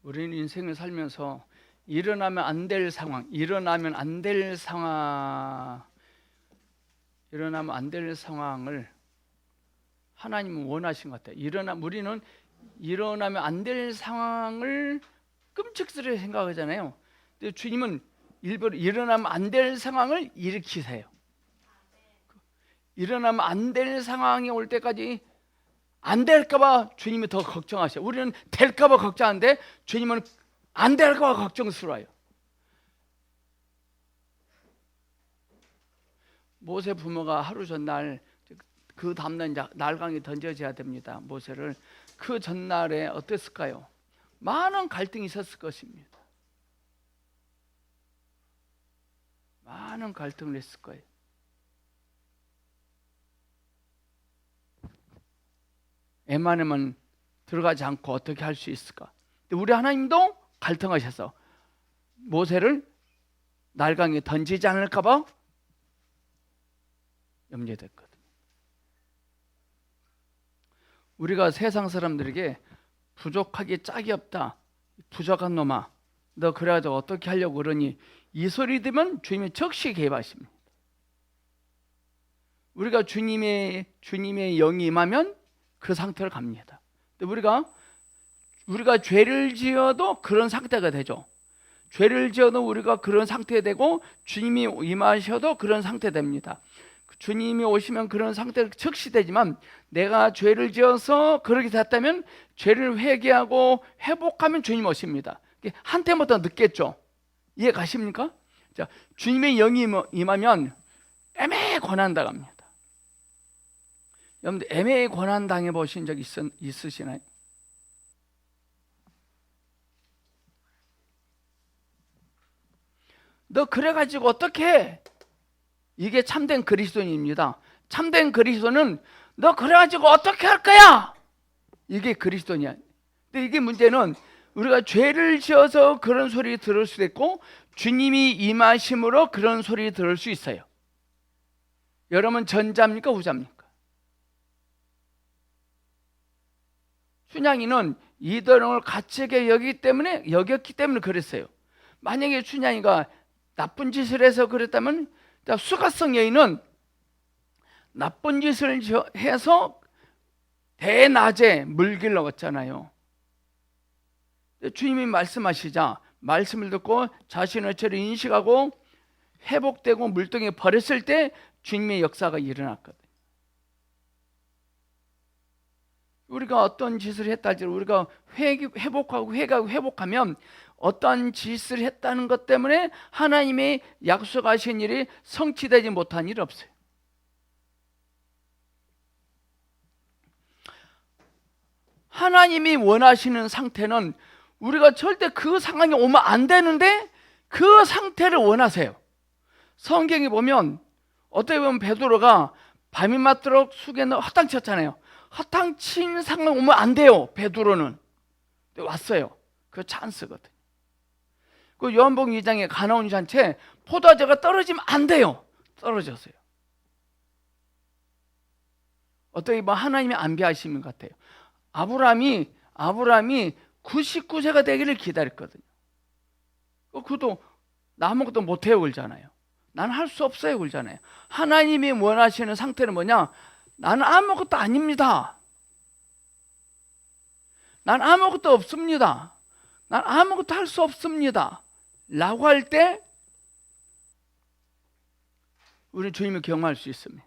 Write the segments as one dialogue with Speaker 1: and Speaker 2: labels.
Speaker 1: 우리는 인생을 살면서 일어나면 안 될 상황, 일어나면 안 될 상황을 하나님은 원하신 것 같아요. 우리는 일어나면 안 될 상황을 끔찍스레 생각하잖아요. 근데 주님은 일부러 일어나면 안 될 상황을 일으키세요. 일어나면 안 될 상황이 올 때까지 안 될까봐 주님이 더 걱정하셔요. 우리는 될까봐 걱정하는데 주님은 안 될까봐 걱정스러워요. 모세 부모가 하루 전날 그 다음날 날강에 던져져야 됩니다. 모세를 그 전날에 어땠을까요? 많은 갈등이 있었을 것입니다. 많은 갈등을 했을 거예요. 웬만하면 들어가지 않고 어떻게 할 수 있을까? 근데 우리 하나님도 갈등하셔서 모세를 날강에 던지지 않을까 봐 염려됐거든요. 우리가 세상 사람들에게 부족하기 짝이 없다, 부족한 놈아, 너 그래가지고 어떻게 하려고 그러니, 이 소리 들으면 주님이 즉시 개입하십니다. 우리가 주님의 영이 임하면 그 상태로 갑니다. 근데 우리가 죄를 지어도 그런 상태가 되죠. 죄를 지어도 우리가 그런 상태 되고, 주님이 임하셔도 그런 상태 됩니다. 주님이 오시면 그런 상태가 즉시 되지만, 내가 죄를 지어서 그렇게 됐다면 죄를 회개하고 회복하면 주님 오십니다. 한때부터 늦겠죠. 이해 가십니까? 자, 주님의 영이 임하면 애매히 고난당합니다. 여러분들 애매히 고난당해 보신 적 있으시나요? 너 그래가지고 어떻게 해? 이게 참된 그리스도인입니다. 참된 그리스도는 너 그래가지고 어떻게 할 거야? 이게 그리스도인이야. 근데 이게 문제는 우리가 죄를 지어서 그런 소리 들을 수도 있고, 주님이 임하심으로 그런 소리 들을 수 있어요. 여러분 전자입니까 후자입니까? 춘향이는 이도령을 가책에 여겼기 때문에 그랬어요. 만약에 춘향이가 나쁜 짓을 해서 그랬다면, 수가성 여인은 나쁜 짓을 해서 대낮에 물길 넣었잖아요. 주님이 말씀하시자 말씀을 듣고 자신의 죄를 인식하고 회복되고 물동에 버렸을 때 주님의 역사가 일어났거든요. 우리가 어떤 짓을 했다 할지라도 우리가 회복하면 어떤 짓을 했다는 것 때문에 하나님이 약속하신 일이 성취되지 못한 일이 없어요. 하나님이 원하시는 상태는 우리가 절대 그 상황이 오면 안 되는데 그 상태를 원하세요. 성경에 보면 어떻게 보면 베드로가 밤이 맞도록 수개에 허탕쳤잖아요. 허탕친 상황 오면 안 돼요. 베드로는 왔어요. 그 찬스거든. 그 요한복음 2장에 가나온 잔치에 포도주가 떨어지면 안 돼요. 떨어졌어요. 어떻게 보면 하나님이 안비하시는 것 같아요. 아브라함이 99세가 되기를 기다렸거든요. 그도 나 아무것도 못해요 그러잖아요. 나는 할 수 없어요 그러잖아요. 하나님이 원하시는 상태는 뭐냐? 나는 아무것도 아닙니다. 난 아무것도 없습니다. 난 아무것도 할 수 없습니다 라고 할 때 우리 주님을 경험할 수 있습니다.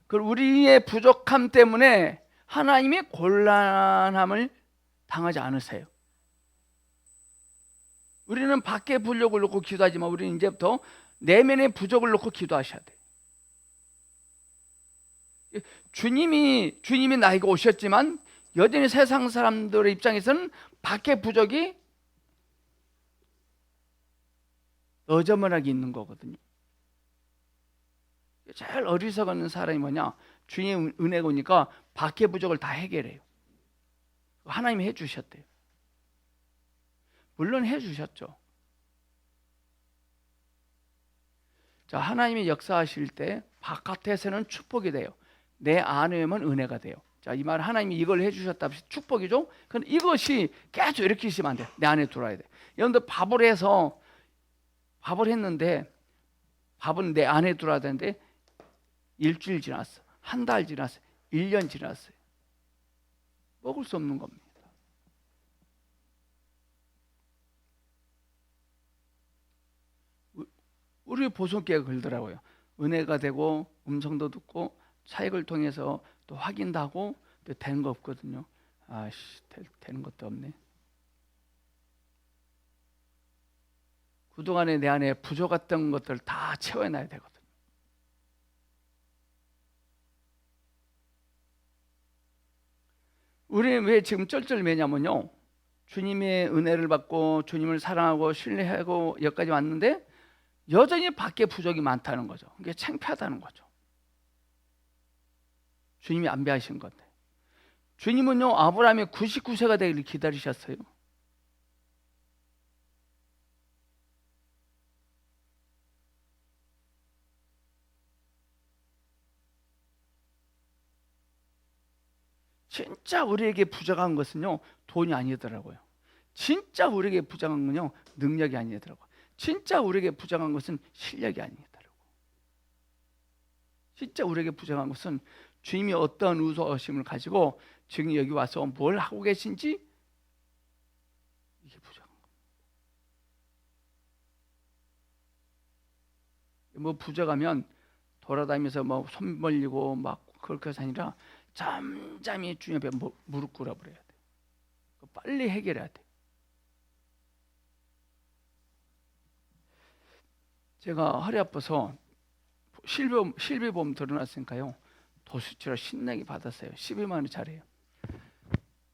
Speaker 1: 그리고 우리의 부족함 때문에 하나님이 곤란함을 당하지 않으세요. 우리는 밖에 부족을 놓고 기도하지만 우리는 이제부터 내면의 부족을 놓고 기도하셔야 돼요. 주님이 나에게 오셨지만 여전히 세상 사람들의 입장에서는 밖에 부족이 어저만하게 있는 거거든요. 제일 어리석은 사람이 뭐냐? 주님의 은혜가 오니까 밖의 부족을 다 해결해요. 하나님이 해주셨대요. 물론 해주셨죠. 자, 하나님이 역사하실 때 바깥에서는 축복이 돼요. 내 안에 오면 은혜가 돼요. 자, 이 말 하나님이 이걸 해주셨다 축복이죠. 근데 이것이 계속 이렇게 있으면 안 돼. 내 안에 들어와야 돼. 여러분들 밥을 했는데 밥은 내 안에 들어와야 되는데 일주일 지났어, 한 달 지났어, 1년 지났어요. 먹을 수 없는 겁니다. 우리 보존기가 걸더라고요. 은혜가 되고 음성도 듣고 사역을 통해서 또 확인도 하고 또 되는 거 없거든요. 아씨, 되는 것도 없네. 그동안에 내 안에 부족했던 것들 다 채워놔야 되거든요. 우리는 왜 지금 쩔쩔매냐면요, 주님의 은혜를 받고 주님을 사랑하고 신뢰하고 여기까지 왔는데 여전히 밖에 부족이 많다는 거죠. 이게 창피하다는 거죠. 주님이 안배하신 건데. 주님은요, 아브라함이 99세가 되기를 기다리셨어요. 진짜 우리에게 부족한 것은요, 돈이 아니더라고요. 진짜 우리에게 부족한 건요, 능력이 아니더라고요. 진짜 우리에게 부족한 것은 실력이 아니더라고요. 진짜 우리에게 부족한 것은 주님이 어떤 의도하심을 가지고 지금 여기 와서 뭘 하고 계신지, 이게 부족한 겁니다. 뭐 부족하면 돌아다니면서 뭐 손 벌리고 막 그렇게 해서 아니라 잠잠히 주님 앞에 무릎 꿇어버려야 돼. 빨리 해결해야 돼. 제가 허리 아파서 실비보험 들어놨으니까요, 도수치료 신나게 받았어요. 12만 원짜리예요.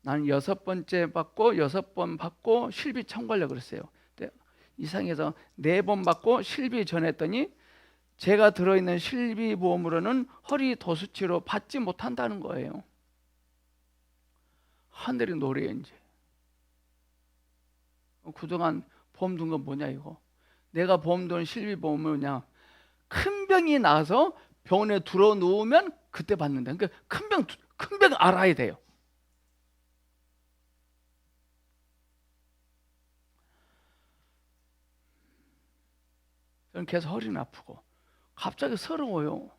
Speaker 1: 나는 6번째 받고 6번 받고 실비 청구하려고 그랬어요. 근데 이상해서 4번 받고 실비 전했더니 제가 들어있는 실비보험으로는 허리 도수치료 받지 못한다는 거예요. 하늘이 노래요. 이제 그동안 보험 든 건 뭐냐 이거. 내가 보험 든 실비보험은 그냥 큰 병이 나서 병원에 들어 누우면 그때 받는다. 그러니까 큰 병 알아야 돼요. 저는 계속 허리는 아프고 갑자기 서러워요.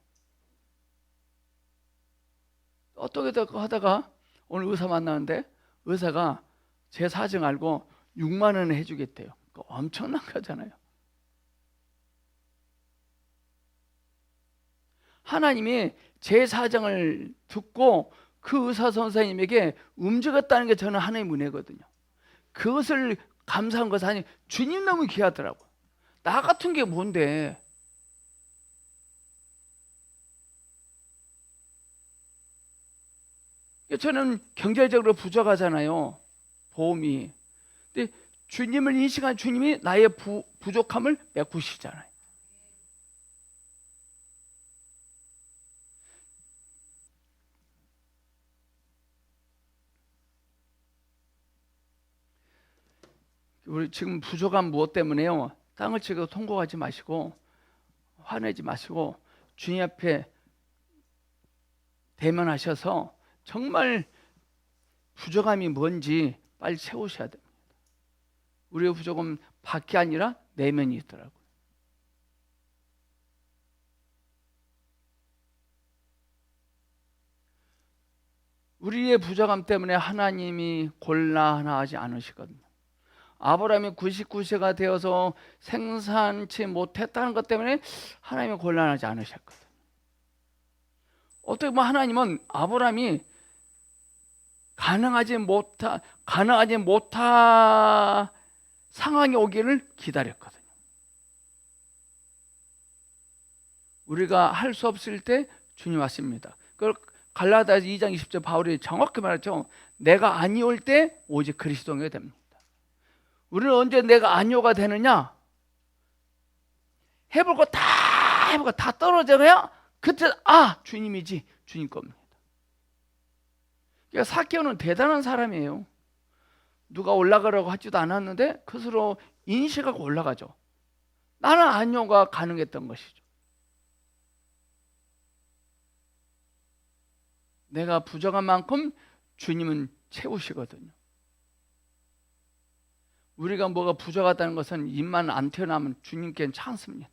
Speaker 1: 어떻게 하다가 오늘 의사 만나는데 의사가 제 사정 알고 6만 원을 해주겠대요. 엄청난 거잖아요. 하나님이 제 사정을 듣고 그 의사 선생님에게 움직였다는 게 저는 하나님의 은혜거든요. 그것을 감사한 것은 아니, 주님 너무 귀하더라고요. 나 같은 게 뭔데. 저는 경제적으로 부족하잖아요, 보험이. 근데 주님을 인식한 주님이 나의 부족함을 메꾸시잖아요. 우리 지금 부족한 무엇 때문에요? 땅을 치고 통곡하지 마시고 화내지 마시고 주님 앞에 대면하셔서 정말 부족함이 뭔지 빨리 채우셔야 됩니다. 우리의 부족은 밖이 아니라 내면이 있더라고요. 우리의 부족함 때문에 하나님이 곤란하지 않으시거든요. 아브라함이 99세가 되어서 생산치 못했다는 것 때문에 하나님이 곤란하지 않으셨거든요. 어떻게 보면 하나님은 아브라함이 가능하지 못한 상황이 오기를 기다렸거든요. 우리가 할 수 없을 때 주님 왔습니다. 그걸 갈라디아서 2장 20절 바울이 정확히 말했죠. 내가 아니올 때 오직 그리스도가 됩니다. 우리는 언제 내가 아니오가 되느냐? 해볼 거 다 떨어져야 그때 주님이지, 주님 겁니다. 그러니까 사개오는 대단한 사람이에요. 누가 올라가라고 하지도 않았는데 그스스로 인식하고 올라가죠. 나는 아니오가 가능했던 것이죠. 내가 부족한 만큼 주님은 채우시거든요. 우리가 뭐가 부족하다는 것은 입만 안 튀어나오면 주님께는 찬스입니다.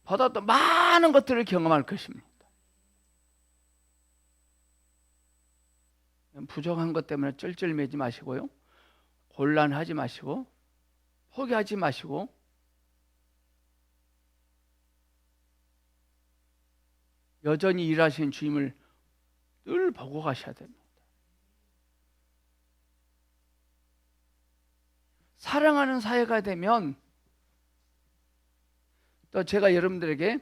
Speaker 1: 보다 더 많은 것들을 경험할 것입니다. 부족한 것 때문에 쩔쩔매지 마시고요, 곤란하지 마시고 포기하지 마시고 여전히 일하시는 주님을 늘 보고 가셔야 됩니다. 사랑하는 사회가 되면 또 제가 여러분들에게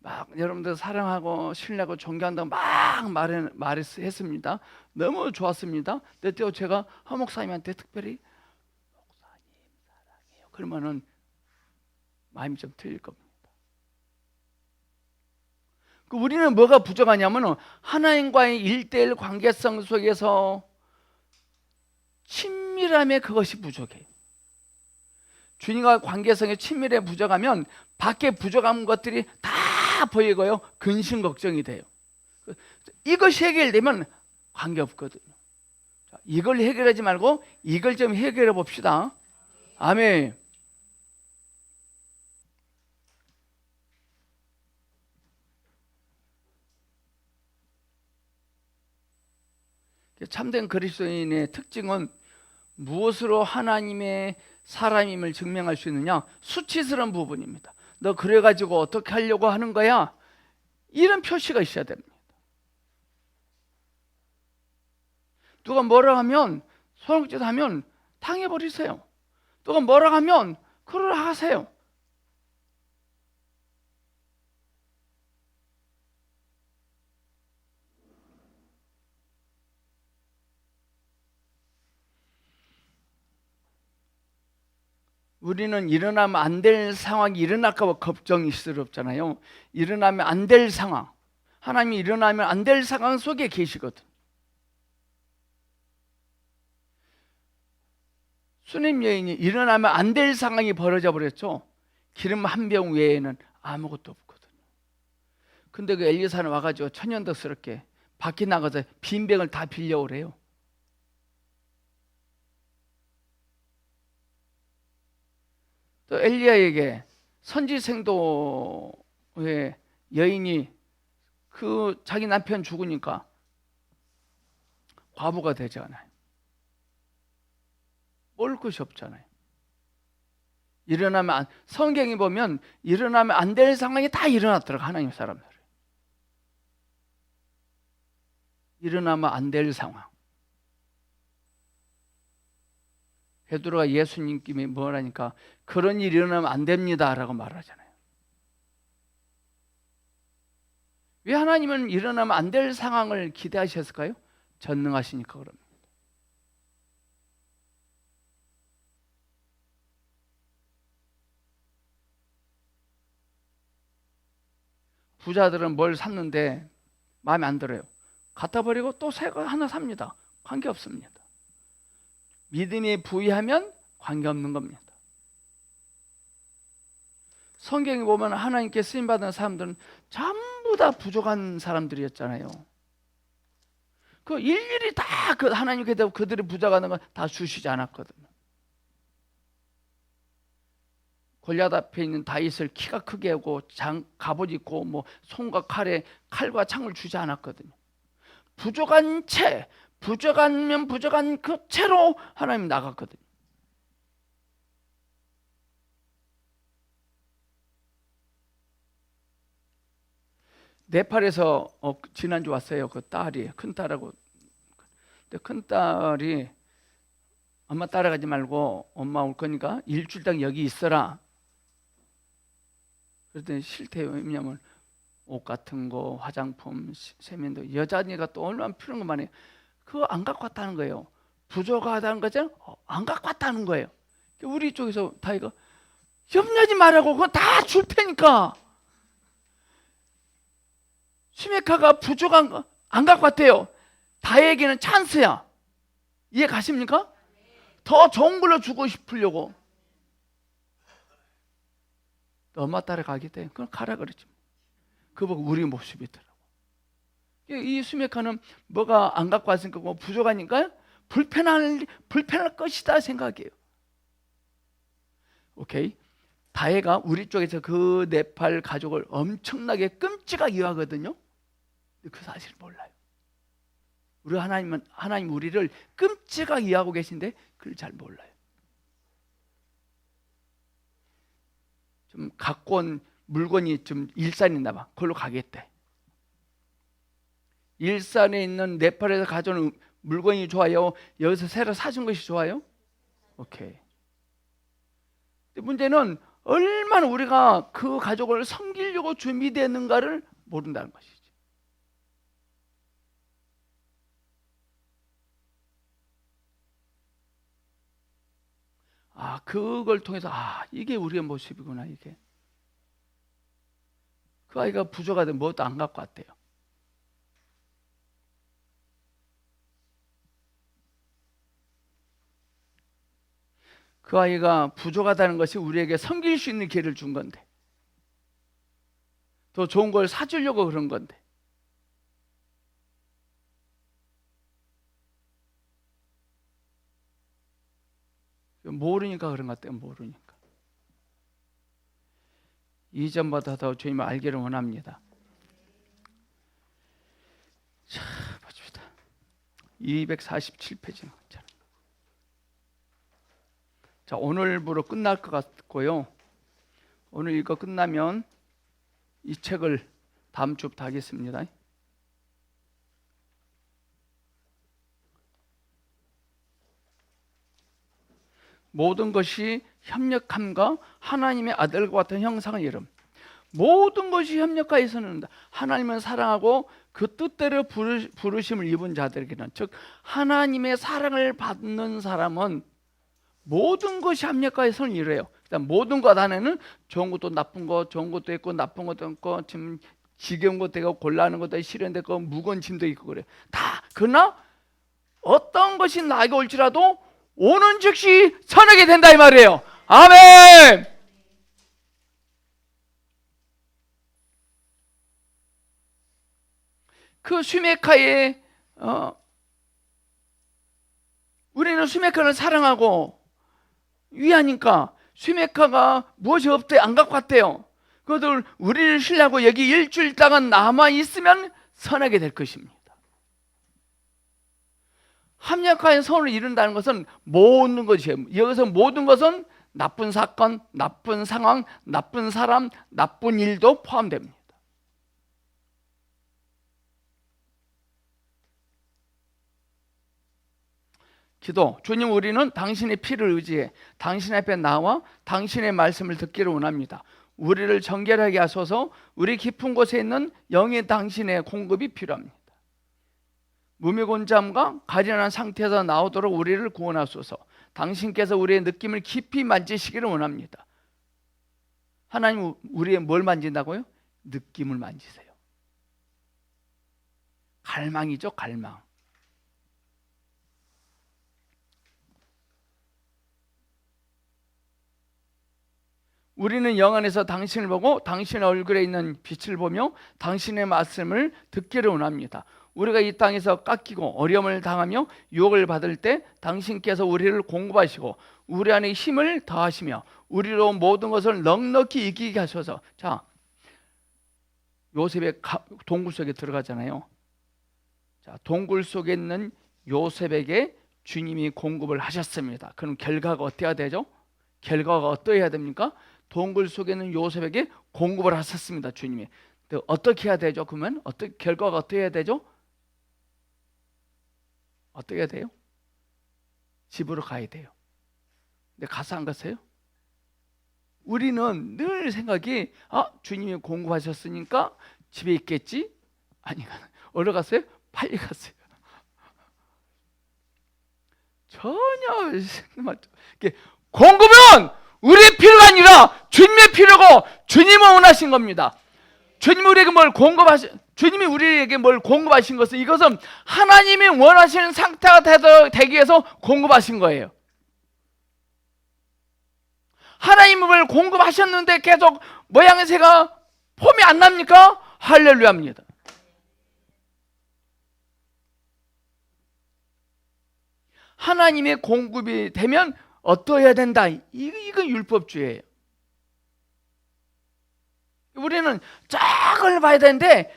Speaker 1: 막 여러분들 사랑하고 신뢰하고 존경한다고 막 말했습니다. 너무 좋았습니다. 근데 또 제가 한 목사님한테 특별히 목사님 사랑해요 그러면은 마음이 좀 틀릴 겁니다. 우리는 뭐가 부족하냐면 하나님과의 1:1 관계성 속에서 친밀함에 그것이 부족해요. 주님과 관계성의 친밀에 부족하면 밖에 부족한 것들이 다 보이고요, 근심 걱정이 돼요. 이것이 해결되면 관계 없거든요. 이걸 해결하지 말고 이걸 좀 해결해 봅시다. 아멘. 참된 그리스도인의 특징은 무엇으로 하나님의 사람임을 증명할 수 있느냐? 수치스러운 부분입니다. 너 그래가지고 어떻게 하려고 하는 거야? 이런 표시가 있어야 됩니다. 누가 뭐라 하면 소용짓 하면 당해버리세요. 누가 뭐라 하면 그러라 하세요. 우리는 일어나면 안 될 상황이 일어날까 봐 걱정스럽잖아요. 일어나면 안 될 상황, 하나님이 일어나면 안 될 상황 속에 계시거든. 수님 여인이 일어나면 안 될 상황이 벌어져 버렸죠. 기름 한 병 외에는 아무것도 없거든요. 근데 그 엘리사는 와가지고 천연덕스럽게 밖에 나가서 빈 병을 다 빌려오래요. 또 엘리야에게 선지생도의 여인이 그 자기 남편 죽으니까 과부가 되잖아요. 먹을 것이 없잖아요. 일어나면 성경에 보면 일어나면 안 될 상황이 다 일어났더라고. 하나님 사람들 일어나면 안 될 상황. 베드로가 예수님께 뭐라니까 그런 일이 일어나면 안 됩니다라고 말하잖아요. 왜 하나님은 일어나면 안 될 상황을 기대하셨을까요? 전능하시니까 그럽니다. 부자들은 뭘 샀는데 마음에 안 들어요. 갖다 버리고 또 새 거 하나 삽니다. 관계없습니다. 믿음이 부유하면 관계없는 겁니다. 성경에 보면 하나님께 쓰임받은 사람들은 전부 다 부족한 사람들이었잖아요. 그 일일이 다 그 하나님께 대고 그들이 부족하는 건 다 주시지 않았거든요. 골리앗 앞에 있는 다윗을 키가 크게 하고 갑옷 입고 뭐 손과 칼에 칼과 창을 주지 않았거든요. 부족한 채, 부족하면 부족한 그 채로 하나님 나갔거든요. 네팔에서 지난주 왔어요. 그 딸이, 큰 딸하고. 근데 큰 딸이 엄마 따라가지 말고 엄마 올 거니까 일주일당 여기 있어라. 그랬더니 싫대요. 왜냐면 옷 같은 거, 화장품, 세면도 여자니까 또 얼마나 필요한 것만 해요. 그거 안 갖고 왔다는 거예요. 부족하다는 거잖아요. 안 갖고 왔다는 거예요. 우리 쪽에서 다 이거 염려하지 말라고 그거 다 줄 테니까. 시메카가 부족한 거 안 갖고 왔대요. 다에게는 찬스야. 이해 가십니까? 더 좋은 걸로 주고 싶으려고. 엄마 따라 가기 때문에 그럼 가라 그러지. 그거 보고 우리 모습이더라고. 이 수메카는 뭐가 안 갖고 왔으니까 뭐 부족하니까 불편할 것이다 생각해요. 오케이. 다혜가 우리 쪽에서 그 네팔 가족을 엄청나게 끔찍하게 이해하거든요. 그 사실을 몰라요. 우리 하나님 우리를 끔찍하게 이해하고 계신데 그걸 잘 몰라요. 좀 갖고 온 물건이 좀 일산에 있나 봐. 그걸로 가겠대. 일산에 있는 네팔에서 가져온 물건이 좋아요? 여기서 새로 사준 것이 좋아요? 오케이. 근데 문제는 얼마나 우리가 그 가족을 섬기려고 준비되는가를 모른다는 것이지. 그걸 통해서 이게 우리의 모습이구나. 이게 그 아이가 부족하든 뭐도 안 갖고 왔대요. 그 아이가 부족하다는 것이 우리에게 섬길 수 있는 기회를 준 건데, 더 좋은 걸 사주려고 그런 건데, 모르니까 그런 것 같아요. 모르니까. 이전보다 더 주님을 알기를 원합니다. 자, 봅시다. 247페이지. 자, 오늘부로 끝날 것 같고요. 오늘 이거 끝나면 이 책을 다음 주부터 하겠습니다. 모든 것이 협력함과 하나님의 아들과 같은 형상을 이름. 모든 것이 협력하여서는 하나님을 사랑하고 그 뜻대로 부르심을 입은 자들에게는, 즉 하나님의 사랑을 받는 사람은 모든 것이 협력하여서는 이래요. 일단 모든 것 안에는 좋은 것도 나쁜 것, 좋은 것도 있고 나쁜 것도 있고, 지금 지겨운 것도 있고 곤란한 것도 실현되고 무거운 짐도 있고 그래요. 다. 그러나 어떤 것이 나에게 올지라도 오는 즉시 선하게 된다 이 말이에요. 아멘. 그 수메카의 우리는 수메카를 사랑하고 위하니까 수메카가 무엇이 없대 안 갖고 왔대요. 그것을 우리를 신뢰하고 여기 일주일 동안 남아 있으면 선하게 될 것입니다. 합력하여 선을 이룬다는 것은 모든 것이에요. 여기서 모든 것은 나쁜 사건, 나쁜 상황, 나쁜 사람, 나쁜 일도 포함됩니다. 기도. 주님, 우리는 당신의 피를 의지해 당신 앞에 나와 당신의 말씀을 듣기를 원합니다. 우리를 정결하게 하소서. 우리 깊은 곳에 있는 영의 당신의 공급이 필요합니다. 무미곤잠과 가련한 상태에서 나오도록 우리를 구원하소서. 당신께서 우리의 느낌을 깊이 만지시기를 원합니다. 하나님, 우리의 뭘 만진다고요? 느낌을 만지세요. 갈망이죠, 갈망. 우리는 영 안에서 당신을 보고 당신의 얼굴에 있는 빛을 보며 당신의 말씀을 듣기를 원합니다. 우리가 이 땅에서 깎이고 어려움을 당하며 유혹을 받을 때 당신께서 우리를 공급하시고 우리 안에 힘을 더하시며 우리로 모든 것을 넉넉히 이기게 하셔서, 자, 요셉의 동굴 속에 들어가잖아요. 자, 동굴 속에 있는 요셉에게 주님이 공급을 하셨습니다. 그럼 결과가 어때야 되죠? 결과가 어떠해야 됩니까? 동굴 속에 있는 요셉에게 공급을 하셨습니다. 주님이. 어떻게 해야 되죠? 그러면 결과가 어떻게 해야 되죠? 어떻게 해야 돼요? 집으로 가야 돼요. 근데 가서 안 갔어요? 우리는 늘 생각이 주님이 공급하셨으니까 집에 있겠지? 아니, 어디로 갔어요? 빨리 갔어요. 전혀 공급은 우리의 필요가 아니라 주님의 필요고 주님을 원하신 겁니다. 주님이 우리에게 뭘 공급하신 것은, 이것은 하나님이 원하시는 상태가 되기 위해서 공급하신 거예요. 하나님을 공급하셨는데 계속 모양새가 폼이 안 납니까? 할렐루야입니다. 하나님의 공급이 되면 어떠해야 된다. 이거 율법주의예요. 우리는 쫙을 봐야 되는데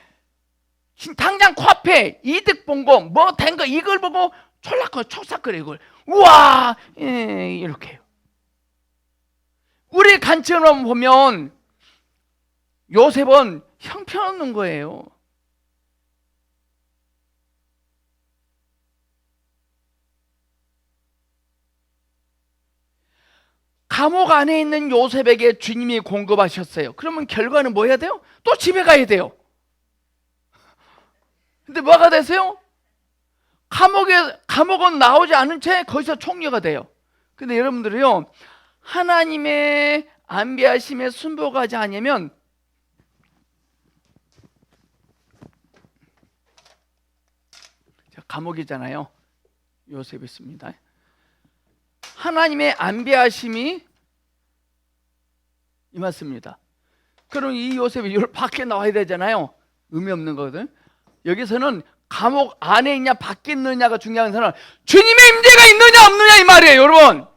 Speaker 1: 당장 코앞에 이득 본 거, 뭐 된 거 이걸 보고 촐싹거려 이걸. 우와, 이렇게 해요. 우리 관점으로 보면 요셉은 형편없는 거예요. 감옥 안에 있는 요셉에게 주님이 공급하셨어요. 그러면 결과는 뭐 해야 돼요? 또 집에 가야 돼요. 근데 뭐가 되세요? 감옥은 나오지 않은 채 거기서 총리가 돼요. 근데 여러분들이요, 하나님의 안배하심에 순복하지 않으면 감옥이잖아요. 요셉이 있습니다. 하나님의 안배하심이 임했습니다. 그럼 이 요셉이 밖에 나와야 되잖아요. 의미 없는 거거든. 여기서는 감옥 안에 있냐 밖에 있느냐가 중요한 것은 주님의 임재가 있느냐 없느냐 이 말이에요. 여러분,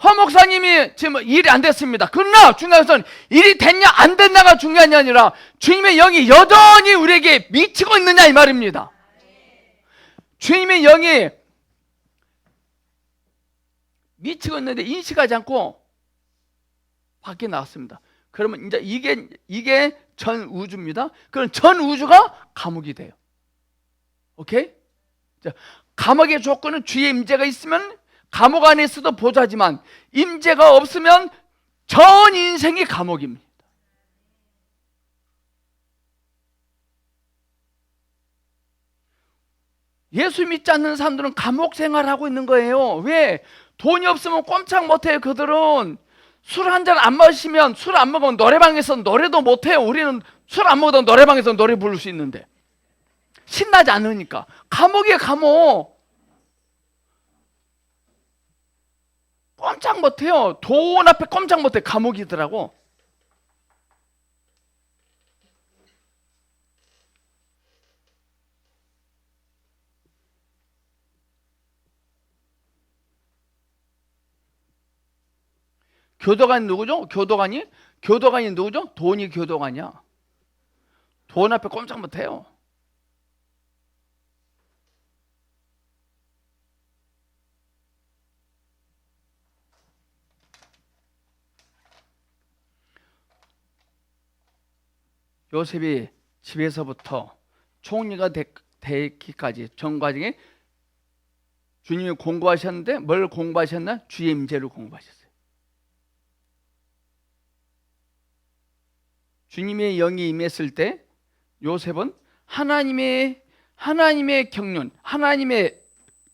Speaker 1: 허 목사님이 지금 일이 안 됐습니다. 그러나 중요한 것은 일이 됐냐 안 됐냐가 중요한 게 아니라 주님의 영이 여전히 우리에게 미치고 있느냐 이 말입니다. 주님의 영이 미치고 있는데 인식하지 않고 밖에 나왔습니다. 그러면 이제 이게 전 우주입니다. 그럼 전 우주가 감옥이 돼요. 오케이? 자, 감옥의 조건은 주의 임재가 있으면 감옥 안에 있어도 보좌지만 임재가 없으면 전 인생이 감옥입니다. 예수 믿지 않는 사람들은 감옥 생활하고 있는 거예요. 왜? 돈이 없으면 꼼짝 못해요. 그들은 술 한 잔 안 마시면, 술 안 먹으면 노래방에서 노래도 못해요. 우리는 술 안 먹어도 노래방에서 노래 부를 수 있는데 신나지 않으니까. 감옥이에요. 감옥. 꼼짝 못해요. 돈 앞에 꼼짝 못해. 감옥이더라고. 교도관이 누구죠? 교도관이 누구죠? 돈이 교도관이야. 돈 앞에 꼼짝 못해요. 요셉이 집에서부터 총리가 되기까지 전 과정에 주님이 공부하셨는데 뭘 공부하셨나? 주의 임재를 공부하셨어요. 주님의 영이 임했을 때 요셉은 하나님의 경륜, 하나님의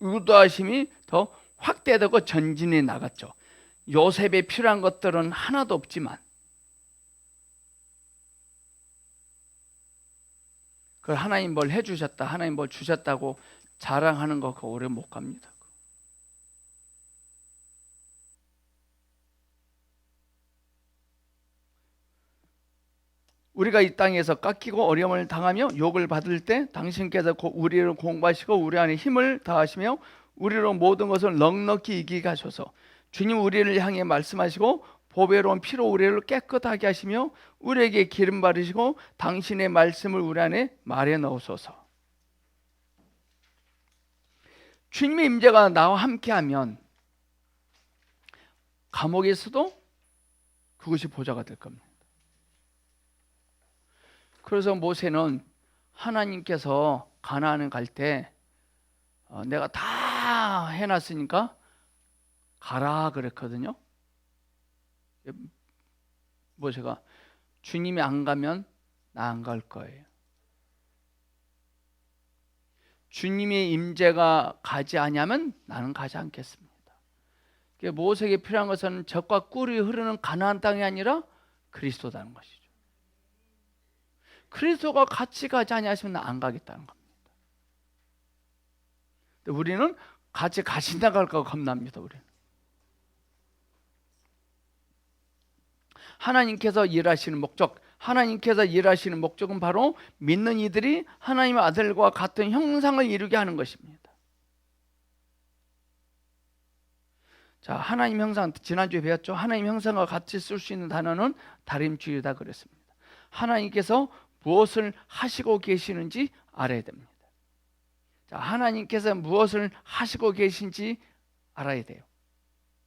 Speaker 1: 의도하심이 더 확대되고 전진해 나갔죠. 요셉에 필요한 것들은 하나도 없지만 그걸 하나님 뭘 해주셨다, 하나님 뭘 주셨다고 자랑하는 거 그거 오래 못 갑니다. 우리가 이 땅에서 깎이고 어려움을 당하며 욕을 받을 때 당신께서 우리를 공부하시고 우리 안에 힘을 다하시며 우리로 모든 것을 넉넉히 이기게 하소서. 주님 우리를 향해 말씀하시고 보배로운 피로 우리를 깨끗하게 하시며 우리에게 기름 바르시고 당신의 말씀을 우리 안에 말해 넣으소서. 주님의 임재가 나와 함께하면 감옥에서도 그것이 보좌가 될 겁니다. 그래서 모세는 하나님께서 가나안을 갈 때 내가 다 해놨으니까 가라 그랬거든요. 모세가 주님이 안 가면 나 안 갈 거예요. 주님의 임재가 가지 아니하면 나는 가지 않겠습니다. 모세에게 필요한 것은 젖과 꿀이 흐르는 가나안 땅이 아니라 그리스도라는 것이죠. 그리스도가 같이 가지 아니하시면 나 안 가겠다는 겁니다. 근데 우리는 같이 나갈까 겁납니다. 우리는. 하나님께서 일하시는 목적은 바로 믿는 이들이 하나님의 아들과 같은 형상을 이루게 하는 것입니다. 자, 하나님 형상, 지난주에 배웠죠. 하나님 형상과 같이 쓸 수 있는 단어는 다림쥐이다 그랬습니다. 하나님께서 무엇을 하시고 계시는지 알아야 됩니다. 자, 하나님께서 무엇을 하시고 계신지 알아야 돼요.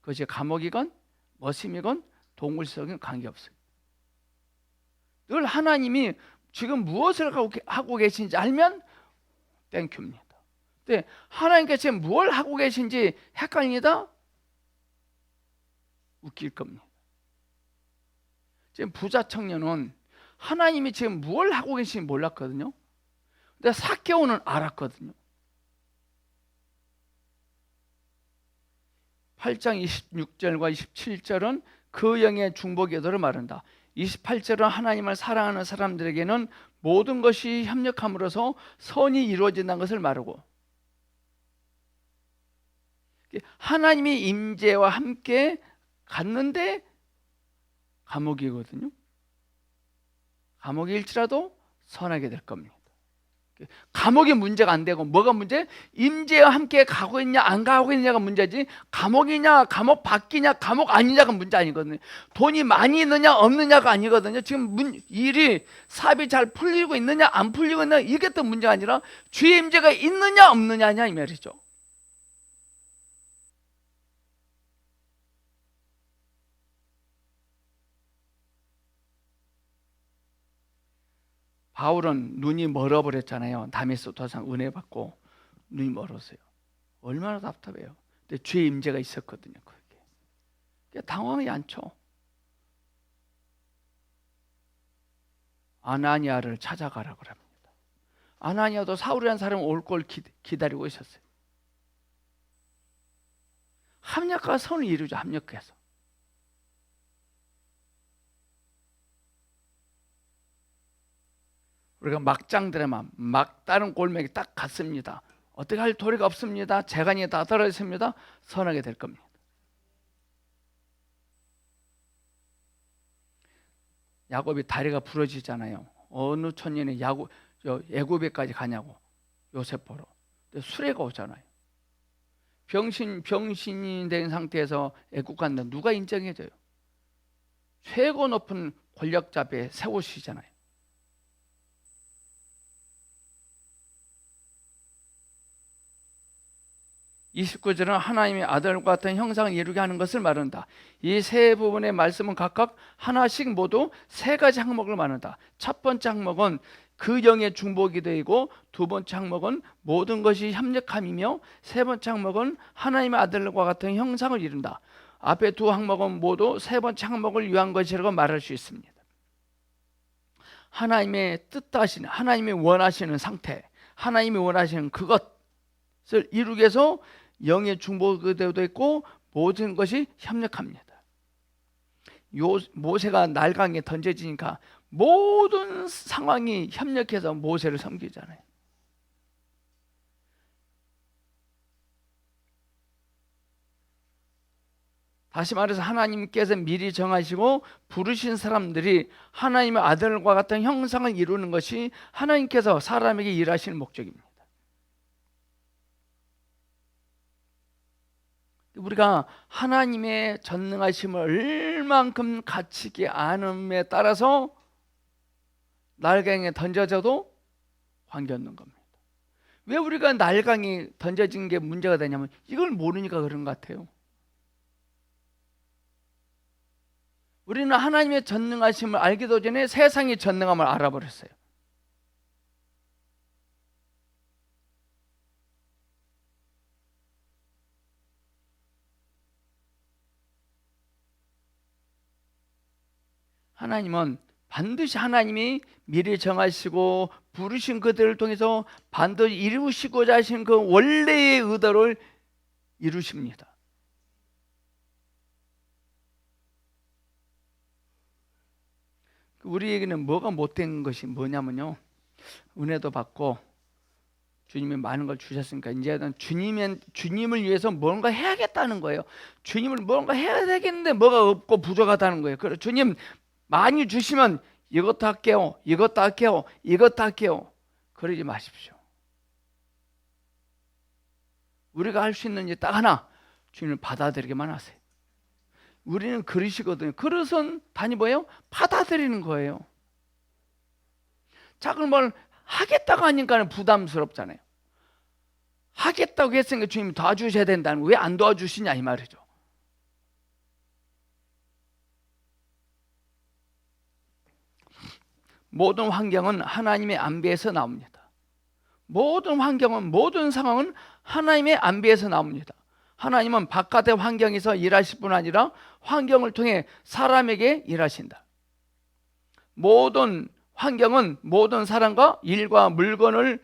Speaker 1: 그것이 감옥이건 머슴이건 동물성이건 관계없어요. 늘 하나님이 지금 무엇을 하고 계신지 알면 땡큐입니다. 근데 하나님께서 지금 뭘 하고 계신지 헷갈리다? 웃길 겁니다. 지금 부자 청년은 하나님이 지금 뭘 하고 계신지 몰랐거든요. 근데 삭개오는 알았거든요. 8장 26절과 27절은 그 영의 중보 기도를 말한다. 28절은 하나님을 사랑하는 사람들에게는 모든 것이 협력함으로써 선이 이루어진다는 것을 말하고, 하나님이 임재와 함께 갔는데 감옥이거든요. 감옥일지라도 선하게 될 겁니다. 감옥이 문제가 안 되고 뭐가 문제? 임재와 함께 가고 있냐 안 가고 있냐가 문제지, 감옥이냐 감옥 밖이냐 감옥 아니냐가 문제 아니거든요. 돈이 많이 있느냐 없느냐가 아니거든요. 지금 일이 사업이 잘 풀리고 있느냐 안 풀리고 있느냐 이게 또 문제가 아니라 주의 임재가 있느냐 없느냐냐 이 말이죠. 바울은 눈이 멀어버렸잖아요. 다메섹 도상 은혜 받고 눈이 멀었어요. 얼마나 답답해요. 근데 주의 임재가 있었거든요. 그게 당황하지 않죠. 아나니아를 찾아가라고 합니다. 아나니아도 사울이라는 사람이 올 걸 기다리고 있었어요. 합력과 선을 이루죠. 합력해서. 우리가 막장 드라마, 막다른 골목에 딱 갔습니다. 어떻게 할 도리가 없습니다. 재간이 다 떨어졌습니다. 선하게 될 겁니다. 야곱이 다리가 부러지잖아요. 어느 천년에 애굽에까지 가냐고, 요셉 보러. 근데 수레가 오잖아요. 병신이 된 상태에서 애굽 간다. 누가 인정해줘요? 최고 높은 권력자 앞에 세우시잖아요. 이 29절은 하나님의 아들과 같은 형상을 이루게 하는 것을 말한다. 이 세 부분의 말씀은 각각 하나씩 모두 세 가지 항목을 말한다. 첫 번째 항목은 그 영의 중보기도이고, 두 번째 항목은 모든 것이 협력함이며, 세 번째 항목은 하나님의 아들과 같은 형상을 이룬다. 앞에 두 항목은 모두 세 번째 항목을 위한 것이라고 말할 수 있습니다. 하나님의 뜻하시는, 하나님이 원하시는 상태, 하나님이 원하시는 그것을 이루기 위해서 영의 중보기도도 있고 모든 것이 협력합니다. 모세가 날강에 던져지니까 모든 상황이 협력해서 모세를 섬기잖아요. 다시 말해서 하나님께서 미리 정하시고 부르신 사람들이 하나님의 아들과 같은 형상을 이루는 것이 하나님께서 사람에게 일하시는 목적입니다. 우리가 하나님의 전능하심을 얼만큼 갖추지 않음에 따라서 날강에 던져져도 관계없는 겁니다. 왜 우리가 날강에 던져진 게 문제가 되냐면 이걸 모르니까 그런 것 같아요. 우리는 하나님의 전능하심을 알기도 전에 세상의 전능함을 알아버렸어요. 하나님은 반드시 하나님이 미리 정하시고 부르신 그들을 통해서 반드시 이루시고자 하신 그 원래의 의도를 이루십니다. 우리에게는 뭐가 못된 것이 뭐냐면요, 은혜도 받고 주님이 많은 걸 주셨으니까 이제는 주님을 위해서 뭔가 해야겠다는 거예요. 주님을 뭔가 해야 되겠는데 뭐가 없고 부족하다는 거예요. 그래서 주님 많이 주시면 이것도 할게요, 이것도 할게요, 이것도 할게요. 그러지 마십시오. 우리가 할 수 있는 일 딱 하나, 주님을 받아들이기만 하세요. 우리는 그릇이거든요. 그릇은 단위 뭐예요? 받아들이는 거예요. 자, 그럼 뭘 하겠다고 하니까 부담스럽잖아요. 하겠다고 했으니까 주님이 도와주셔야 된다는 거, 왜 안 도와주시냐 이 말이죠. 모든 환경은 하나님의 안배에서 나옵니다. 모든 환경은, 모든 상황은 하나님의 안배에서 나옵니다. 하나님은 바깥의 환경에서 일하실 뿐 아니라 환경을 통해 사람에게 일하신다. 모든 환경은 모든 사람과 일과 물건을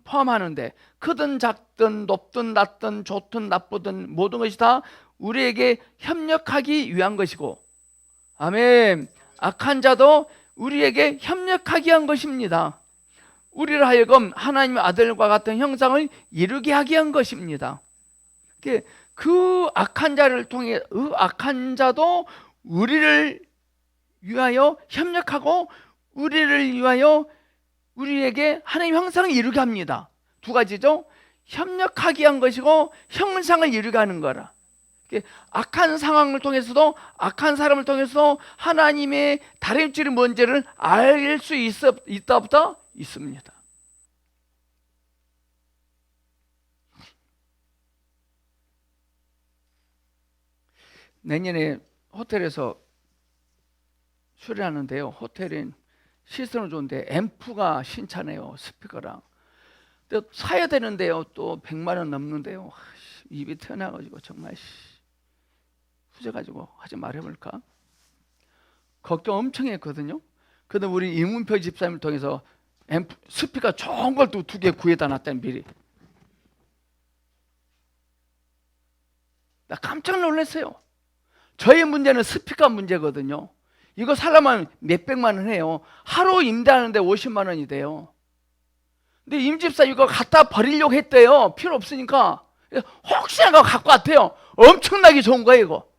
Speaker 1: 포함하는데, 크든 작든 높든 낮든 좋든 나쁘든 모든 것이 다 우리에게 협력하기 위한 것이고, 아멘. 악한 자도 우리에게 협력하기 위한 것입니다. 우리를 하여금 하나님의 아들과 같은 형상을 이루게 하기 위한 것입니다. 그 악한 자를 통해, 그 악한 자도 우리를 위하여 협력하고 우리를 위하여 우리에게 하나님의 형상을 이루게 합니다. 두 가지죠. 협력하게 한 것이고 형상을 이루게 하는 거라. 악한 상황을 통해서도, 악한 사람을 통해서도 하나님의 다름질이 뭔지를 알 수 있다 없다? 있습니다. 내년에 호텔에서 수리하는데요, 호텔은 시스템은 좋은데 앰프가 신차네요. 스피커랑. 근데 사야 되는데요, 또 100만 원 넘는데요. 입이 튀어나가지고 정말 후져가지고 하지 말아볼까 걱정 엄청 했거든요. 근데 우리 이문표 집사님을 통해서 앰프, 스피커 좋은 걸 또 2개 구해다 놨다니 미리. 나 깜짝 놀랐어요. 저희 문제는 스피커 문제거든요. 이거 살려면 몇백만 원 해요. 하루 임대하는데 50만 원이 돼요. 근데 임집사 이거 갖다 버리려고 했대요. 필요 없으니까. 혹시나 갖고 왔대요. 엄청나게 좋은 거예요 이거.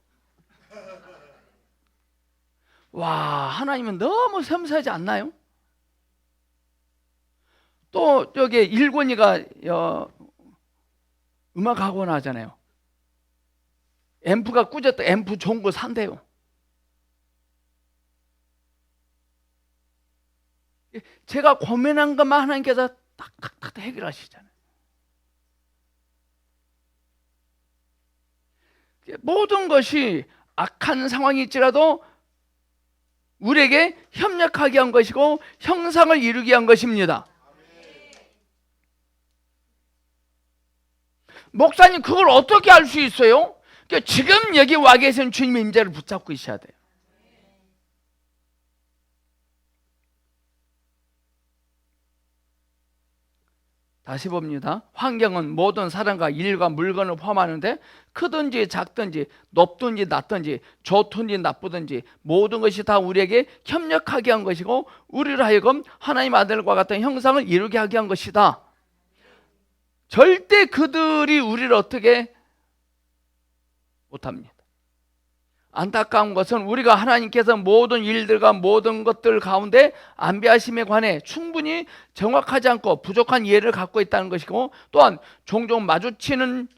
Speaker 1: 와, 하나님은 너무 섬세하지 않나요? 또 여기 일곤이가 음악학원 하잖아요. 앰프가 꾸졌다. 앰프 좋은 거 산대요. 제가 고민한 것만 하나님께서 딱딱딱 해결하시잖아요. 모든 것이 악한 상황일지라도 우리에게 협력하게 한 것이고 형상을 이루게 한 것입니다. 목사님, 그걸 어떻게 알 수 있어요? 지금 여기 와 계신 주님의 임재를 붙잡고 있어야 돼요. 다시 봅니다. 환경은 모든 사람과 일과 물건을 포함하는데, 크든지 작든지 높든지 낮든지 좋든지 나쁘든지 모든 것이 다 우리에게 협력하게 한 것이고 우리를 하여금 하나님 아들과 같은 형상을 이루게 하게 한 것이다. 절대 그들이 우리를 어떻게 못합니다. 안타까운 것은 우리가 하나님께서 모든 일들과 모든 것들 가운데 안배하심에 관해 충분히 정확하지 않고 부족한 이해를 갖고 있다는 것이고, 또한 종종 마주치는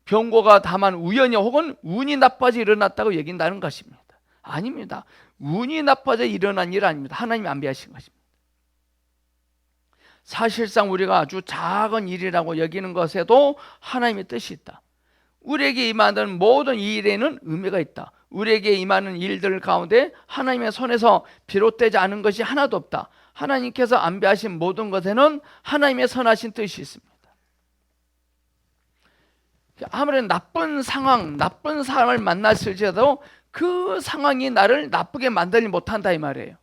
Speaker 1: 병고가 다만 우연히 혹은 운이 나빠져 일어났다고 얘긴다는 것입니다. 아닙니다. 운이 나빠져 일어난 일 아닙니다. 하나님이 안배하신 것입니다. 사실상 우리가 아주 작은 일이라고 여기는 것에도 하나님의 뜻이 있다. 우리에게 임하는 모든 일에는 의미가 있다. 우리에게 임하는 일들 가운데 하나님의 손에서 비롯되지 않은 것이 하나도 없다. 하나님께서 안배하신 모든 것에는 하나님의 선하신 뜻이 있습니다. 아무리 나쁜 상황, 나쁜 사람을 만났을지라도 그 상황이 나를 나쁘게 만들지 못한다 이 말이에요.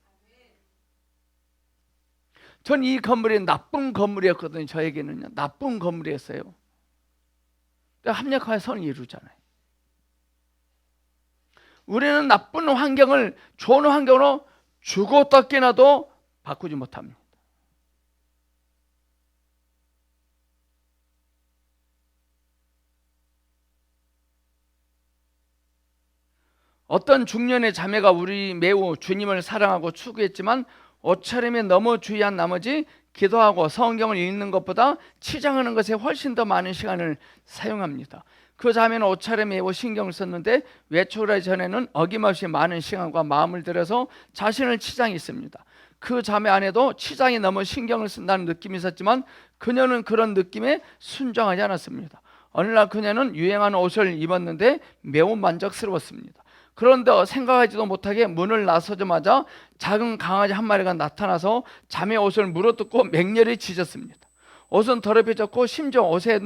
Speaker 1: 전 이 건물이 나쁜 건물이었거든요. 저에게는요, 나쁜 건물이었어요. 합력하여 선을 이루잖아요. 우리는 나쁜 환경을 좋은 환경으로 주고 닦기나도 바꾸지 못합니다. 어떤 중년의 자매가 우리 매우 주님을 사랑하고 추구했지만 옷차림에 너무 주의한 나머지 기도하고 성경을 읽는 것보다 치장하는 것에 훨씬 더 많은 시간을 사용합니다. 그 자매는 옷차림에 매우 신경을 썼는데 외출하기 전에는 어김없이 많은 시간과 마음을 들여서 자신을 치장했습니다. 그 자매 안에도 치장이 너무 신경을 쓴다는 느낌이 있었지만 그녀는 그런 느낌에 순종하지 않았습니다. 어느 날 그녀는 유행하는 옷을 입었는데 매우 만족스러웠습니다. 그런데 생각하지도 못하게 문을 나서자마자 작은 강아지 한 마리가 나타나서 자매 옷을 물어뜯고 맹렬히 짖었습니다. 옷은 더럽혀졌고 심지어 옷에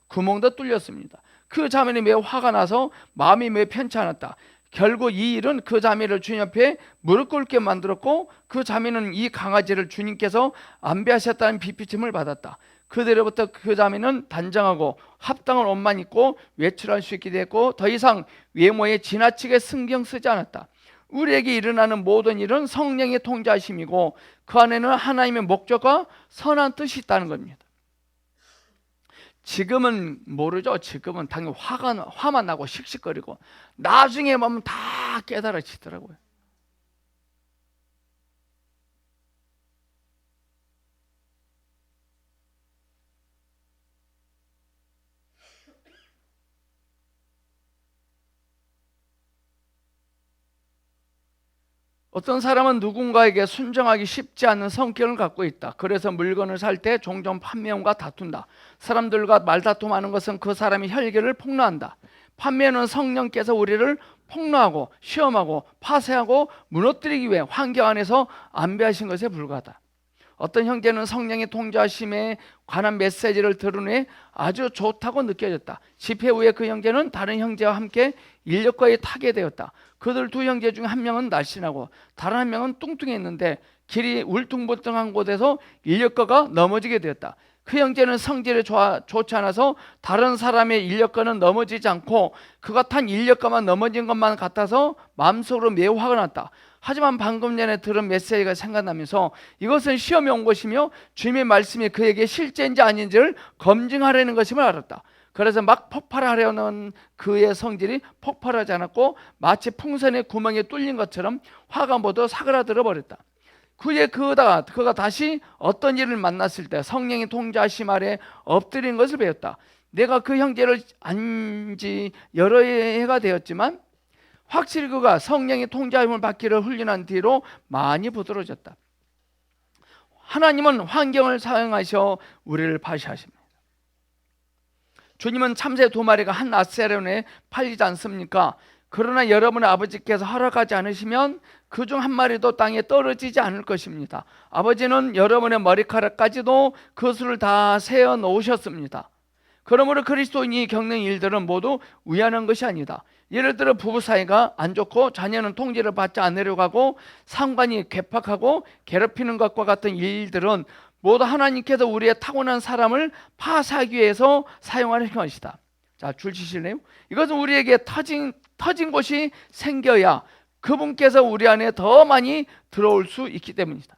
Speaker 1: 구멍도 뚫렸습니다. 그 자매는 매우 화가 나서 마음이 매우 편치 않았다. 결국 이 일은 그 자매를 주님 앞에 무릎 꿇게 만들었고 그 자매는 이 강아지를 주님께서 안배하셨다는 비피침을 받았다. 그대로부터 그 자매는 단정하고 합당한 옷만 입고 외출할 수 있게 됐고 더 이상 외모에 지나치게 신경 쓰지 않았다. 우리에게 일어나는 모든 일은 성령의 통제하심이고 그 안에는 하나님의 목적과 선한 뜻이 있다는 겁니다. 지금은 모르죠. 지금은 당연히 화만 나고 씩씩거리고 나중에 보면 다 깨달아지더라고요. 어떤 사람은 누군가에게 순종하기 쉽지 않은 성격을 갖고 있다. 그래서 물건을 살 때 종종 판매원과 다툰다. 사람들과 말다툼하는 것은 그 사람의 혈기를 폭로한다. 판매원은 성령께서 우리를 폭로하고 시험하고 파쇄하고 무너뜨리기 위해 환경 안에서 안배하신 것에 불과하다. 어떤 형제는 성령의 통제하심에 관한 메시지를 들은 후에 아주 좋다고 느껴졌다. 집회 후에 그 형제는 다른 형제와 함께 인력거에 타게 되었다. 그들 두 형제 중 한 명은 날씬하고 다른 한 명은 뚱뚱했는데 길이 울퉁불퉁한 곳에서 인력거가 넘어지게 되었다. 그 형제는 성질이 좋지 않아서 다른 사람의 인력거는 넘어지지 않고 그가 탄 인력거만 넘어진 것만 같아서 마음속으로 매우 화가 났다. 하지만 방금 전에 들은 메시지가 생각나면서 이것은 시험이 온 것이며 주님의 말씀이 그에게 실제인지 아닌지를 검증하려는 것임을 알았다. 그래서 막 폭발하려는 그의 성질이 폭발하지 않았고 마치 풍선의 구멍이 뚫린 것처럼 화가 모두 사그라들어 버렸다. 그가 다시 어떤 일을 만났을 때 성령의 통제하심 아래 엎드린 것을 배웠다. 내가 그 형제를 안지 여러 해가 되었지만 확실히 그가 성령의 통제함을 받기를 훈련한 뒤로 많이 부드러워졌다. 하나님은 환경을 사용하셔 우리를 파시하십니다. 주님은 참새 2마리가 한 아세론에 팔리지 않습니까? 그러나 여러분의 아버지께서 허락하지 않으시면 그중 한 마리도 땅에 떨어지지 않을 것입니다. 아버지는 여러분의 머리카락까지도 그 수를 다 세어 놓으셨습니다. 그러므로 그리스도인이 겪는 일들은 모두 우연한 것이 아니다. 예를 들어 부부 사이가 안 좋고 자녀는 통제를 받지 않으려고 하고 상관이 괴팍하고 괴롭히는 것과 같은 일들은 모두 하나님께서 우리의 타고난 사람을 파쇄하기 위해서 사용하는 것이다. 자, 줄 치실래요? 이것은 우리에게 터진 곳이 생겨야 그분께서 우리 안에 더 많이 들어올 수 있기 때문이다.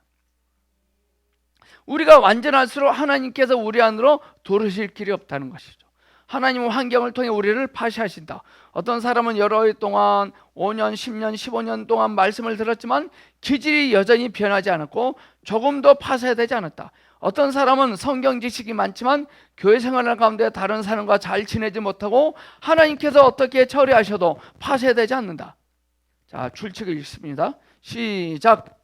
Speaker 1: 우리가 완전할수록 하나님께서 우리 안으로 들어오실 길이 없다는 것이죠. 하나님은 환경을 통해 우리를 파시하신다. 어떤 사람은 여러 해 동안 5년, 10년, 15년 동안 말씀을 들었지만 기질이 여전히 변하지 않았고 조금도 파쇄되지 않았다. 어떤 사람은 성경 지식이 많지만 교회 생활 가운데 다른 사람과 잘 지내지 못하고 하나님께서 어떻게 처리하셔도 파쇄되지 않는다. 자, 출첵을 읽습니다. 시작.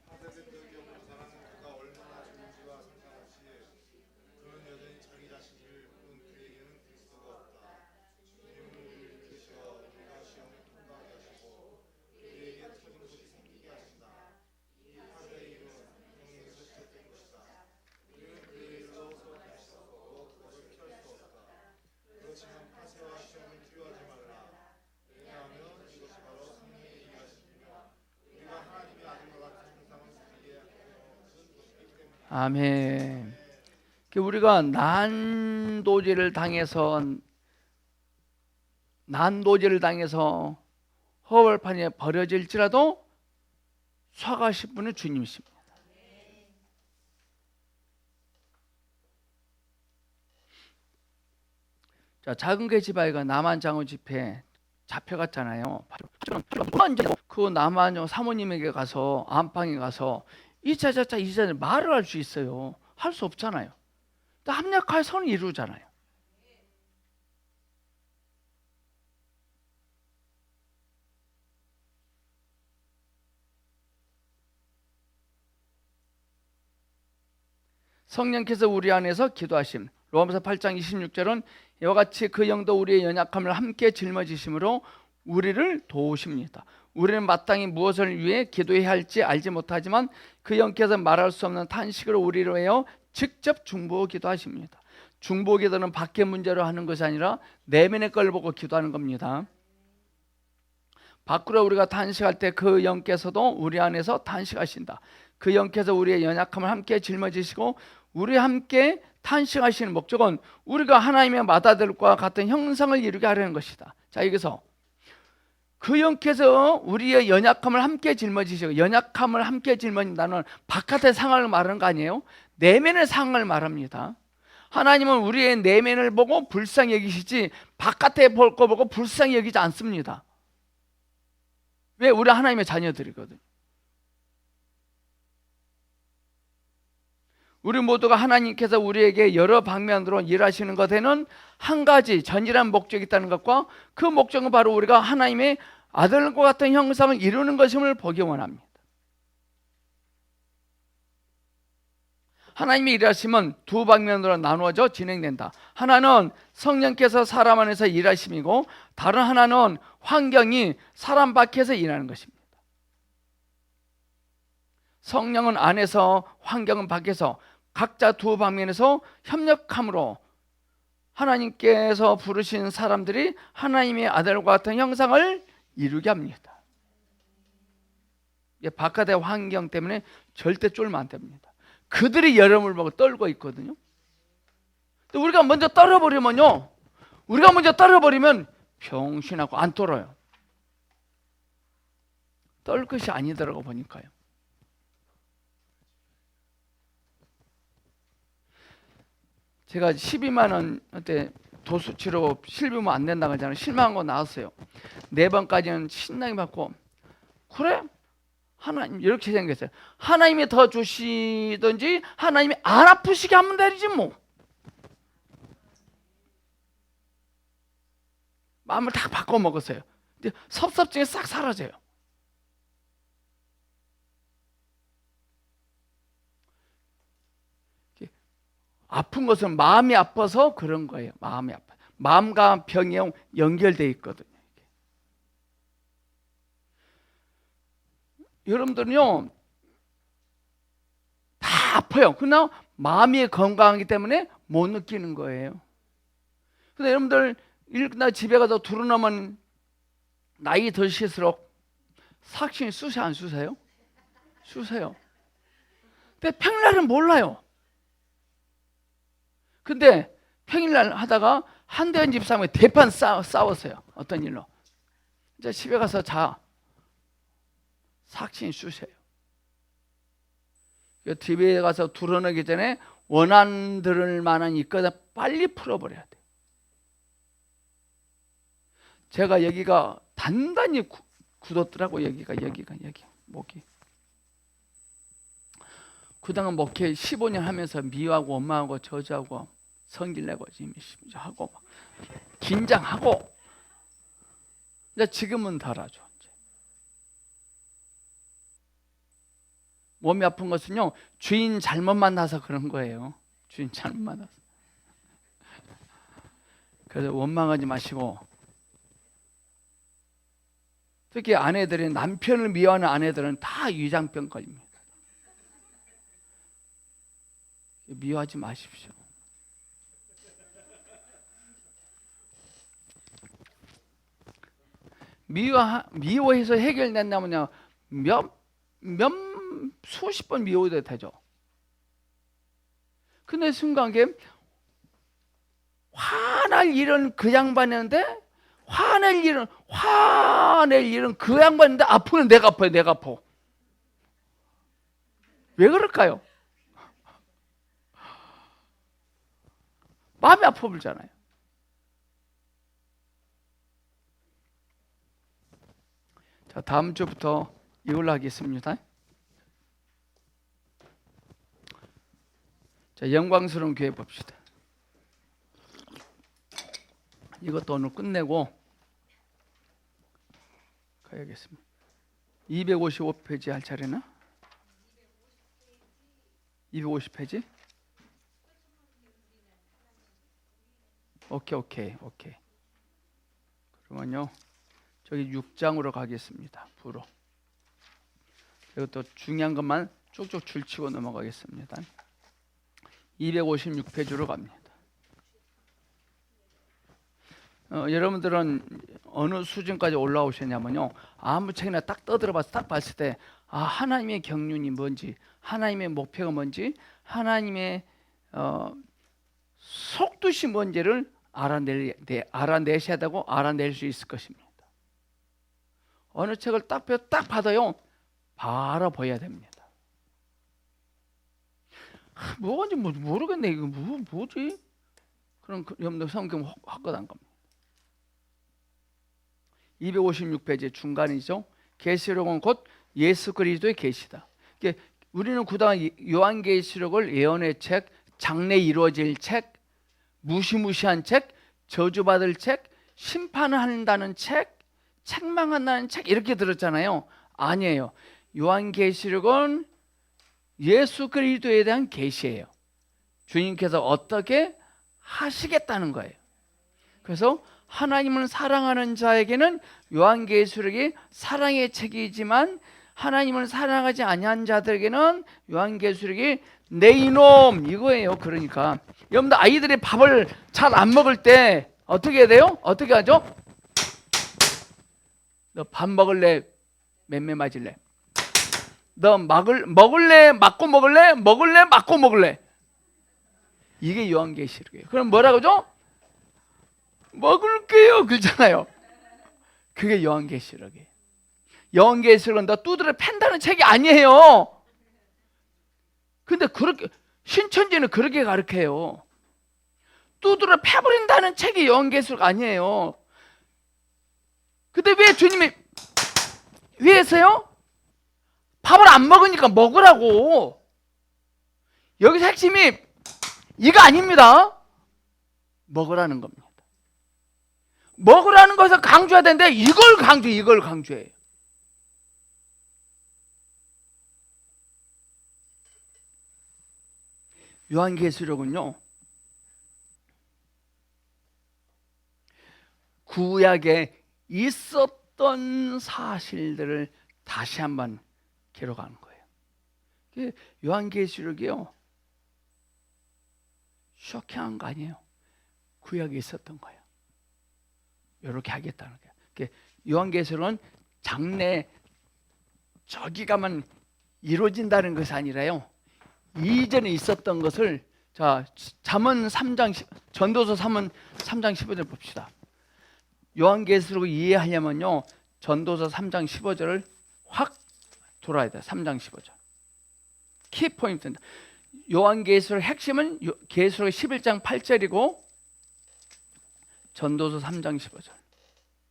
Speaker 1: 아멘. 우리가 난도질을 당해서 허벌판에 버려질지라도 사과하실 분은 주님이십니다. 자, 작은 계집아이가 남한장로 집회 잡혀갔잖아요. 그 남한 사모님에게 가서 안방에 가서 이차저차 말을 할 수 있어요. 할 수 없잖아요. 합력하여 선을 이루잖아요. 성령께서 우리 안에서 기도하심. 로마서 8장 26절은 이와 같이 그 영도 우리의 연약함을 함께 짊어지심으로 우리를 도우십니다. 우리는 마땅히 무엇을 위해 기도해야 할지 알지 못하지만 그 영께서 말할 수 없는 탄식으로 우리를 위하여 직접 중보하고 기도하십니다. 중보 기도는 밖의 문제로 하는 것이 아니라 내면의 걸 보고 기도하는 겁니다. 밖으로 우리가 탄식할 때 그 영께서도 우리 안에서 탄식하신다. 그 영께서 우리의 연약함을 함께 짊어지시고 우리 함께 탄식하시는 목적은 우리가 하나님의 맏아들과 같은 형상을 이루게 하려는 것이다. 자, 여기서 그 영께서 우리의 연약함을 함께 짊어지시고, 연약함을 함께 짊어진다는 바깥의 상황을 말하는 거 아니에요? 내면의 상황을 말합니다. 하나님은 우리의 내면을 보고 불쌍히 여기시지 바깥에 볼 거 보고 불쌍히 여기지 않습니다. 왜? 우리 하나님의 자녀들이거든요. 우리 모두가 하나님께서 우리에게 여러 방면으로 일하시는 것에는 한 가지 전이란 목적이 있다는 것과 그 목적은 바로 우리가 하나님의 아들과 같은 형상을 이루는 것임을 보기 원합니다. 하나님의 일하심은 두 방면으로 나누어져 진행된다. 하나는 성령께서 사람 안에서 일하심이고, 다른 하나는 환경이 사람 밖에서 일하는 것입니다. 성령은 안에서, 환경은 밖에서 각자 두 방면에서 협력함으로 하나님께서 부르신 사람들이 하나님의 아들과 같은 형상을 이루게 합니다. 바깥의 환경 때문에 절대 쫄면 안 됩니다. 그들이 여름을 보고 떨고 있거든요. 우리가 먼저 떨어버리면요, 우리가 먼저 떨어버리면 병신하고 안 떨어요. 떨 것이 아니더라고 보니까요. 제가 12만 원 그때 도수치료 실비면 안 된다고 하잖아요. 실망한 거 나왔어요. 4번까지는 신나게 받고, 그래? 하나님 이렇게 생겼어요. 하나님이 더 주시든지 하나님이 안 아프시게 하면 되지 뭐. 마음을 다 바꿔 먹었어요. 근데 섭섭증이 싹 사라져요. 아픈 것은 마음이 아파서 그런 거예요. 마음이 아파. 마음과 병이 연결되어 있거든요. 여러분들은요, 다 아파요. 그러나 마음이 건강하기 때문에 못 느끼는 거예요. 근데 여러분들 일 끝나고 집에 가서 두루나면 나이 드실수록 삭신이 쑤세요, 안 쑤세요? 쑤세요. 근데 평일날은 몰라요. 근데 평일날 하다가 한대현 집사람이 대판 싸웠어요. 어떤 일로? 이제 집에 가서 자. 삭신이 쑤세요. TV에 가서 드러내기 전에 원한 들을 만한 있거든 빨리 풀어버려야 돼. 제가 여기가 단단히 굳었더라고. 여기가 목이. 그동안 목회 15년 하면서 미워하고 원망하고 저주하고 성질내고 하고 긴장하고, 이제 지금은 덜하죠. 몸이 아픈 것은요, 주인 잘못 만나서 그런 거예요. 주인 잘못 만나서. 그래서 원망하지 마시고, 특히 아내들이, 남편을 미워하는 아내들은 다 위장병 걸립니다. 미워하지 마십시오. 미워해서 해결된다면요, 수십 번 미워도 되죠. 근데 순간에 화낼 일은 그 양반인데, 화낼 일은 그 양반인데 아프면 내가 아파요. 내가 아파. 왜 그럴까요? 마음이 아파 불잖아요. 자, 다음 주부터 이걸로 하겠습니다. 자, 영광스러운 교회 봅시다. 이것도 오늘 끝내고 가야겠습니다. 255페이지 할 차례나? 250페이지? 오케이. 그러면요, 저기 6장으로 가겠습니다. 부로. 이것도 중요한 것만 쭉쭉 줄치고 넘어가겠습니다. 256페이지로 갑니다. 여러분들은 어느 수준까지 올라오셨냐면요, 아무 책이나 딱 떠들어봐서 딱 봤을 때 하나님의 경륜이 뭔지, 하나님의 목표가 뭔지, 하나님의 속뜻이 뭔지를 알아내셔야 되고 알아낼 수 있을 것입니다. 어느 책을 딱 받아요, 바로 보여야 됩니다. 뭐가지 모르겠네. 이거 뭐지? 그럼 여러분들 성경 확 안 갑니다. 256페이지 중간이죠. 계시록은 곧 예수 그리스도의 계시다. 우리는 그동안 요한계시록을 예언의 책, 장래 이루어질 책, 무시무시한 책, 저주받을 책, 심판한다는 책, 책망한다는 책 이렇게 들었잖아요. 아니에요. 요한계시록은 예수 그리스도에 대한 계시예요. 주님께서 어떻게 하시겠다는 거예요. 그래서 하나님을 사랑하는 자에게는 요한계시록이 사랑의 책이지만 하나님을 사랑하지 아니한 자들에게는 요한계시록이 내 이놈 이거예요. 그러니까 여러분들 아이들이 밥을 잘 안 먹을 때 어떻게 해야 돼요? 어떻게 하죠? 너 밥 먹을래? 맴매 맞을래? 너 먹을래? 맞고 먹을래? 먹을래? 맞고 먹을래? 이게 요한계시록이에요. 그럼 뭐라고 하죠? 먹을게요 그러잖아요. 그게 요한계시록이에요. 요한계시록은 너 두드려 팬다는 책이 아니에요. 근데 그렇게 신천지는 그렇게 가르쳐요. 두드려 패버린다는 책이 요한계시록 아니에요. 근데 왜 주님이 왜 했어요? 밥을 안 먹으니까 먹으라고. 여기서 핵심이 이거 아닙니다. 먹으라는 겁니다. 먹으라는 것을 강조해야 되는데 이걸 강조해요. 요한계시록은요, 구약에 있었던 사실들을 다시 한번 기록하는 거예요. 요한계시록이요, 쇼킹한 거 아니에요. 구약에 있었던 거예요. 이렇게 하겠다는 거예요. 요한계시록은 장래 저기 가면 이루어진다는 것이 아니라요, 이전에 있었던 것을, 자, 잠언 3장, 전도서 3장 15절 봅시다. 요한계시록을 이해하려면요, 전도서 3장 15절을 확 돌아야 돼요. 3장 15절. 키포인트입니다. 요한계시록 핵심은 계시록 11장 8절이고 전도서 3장 15절.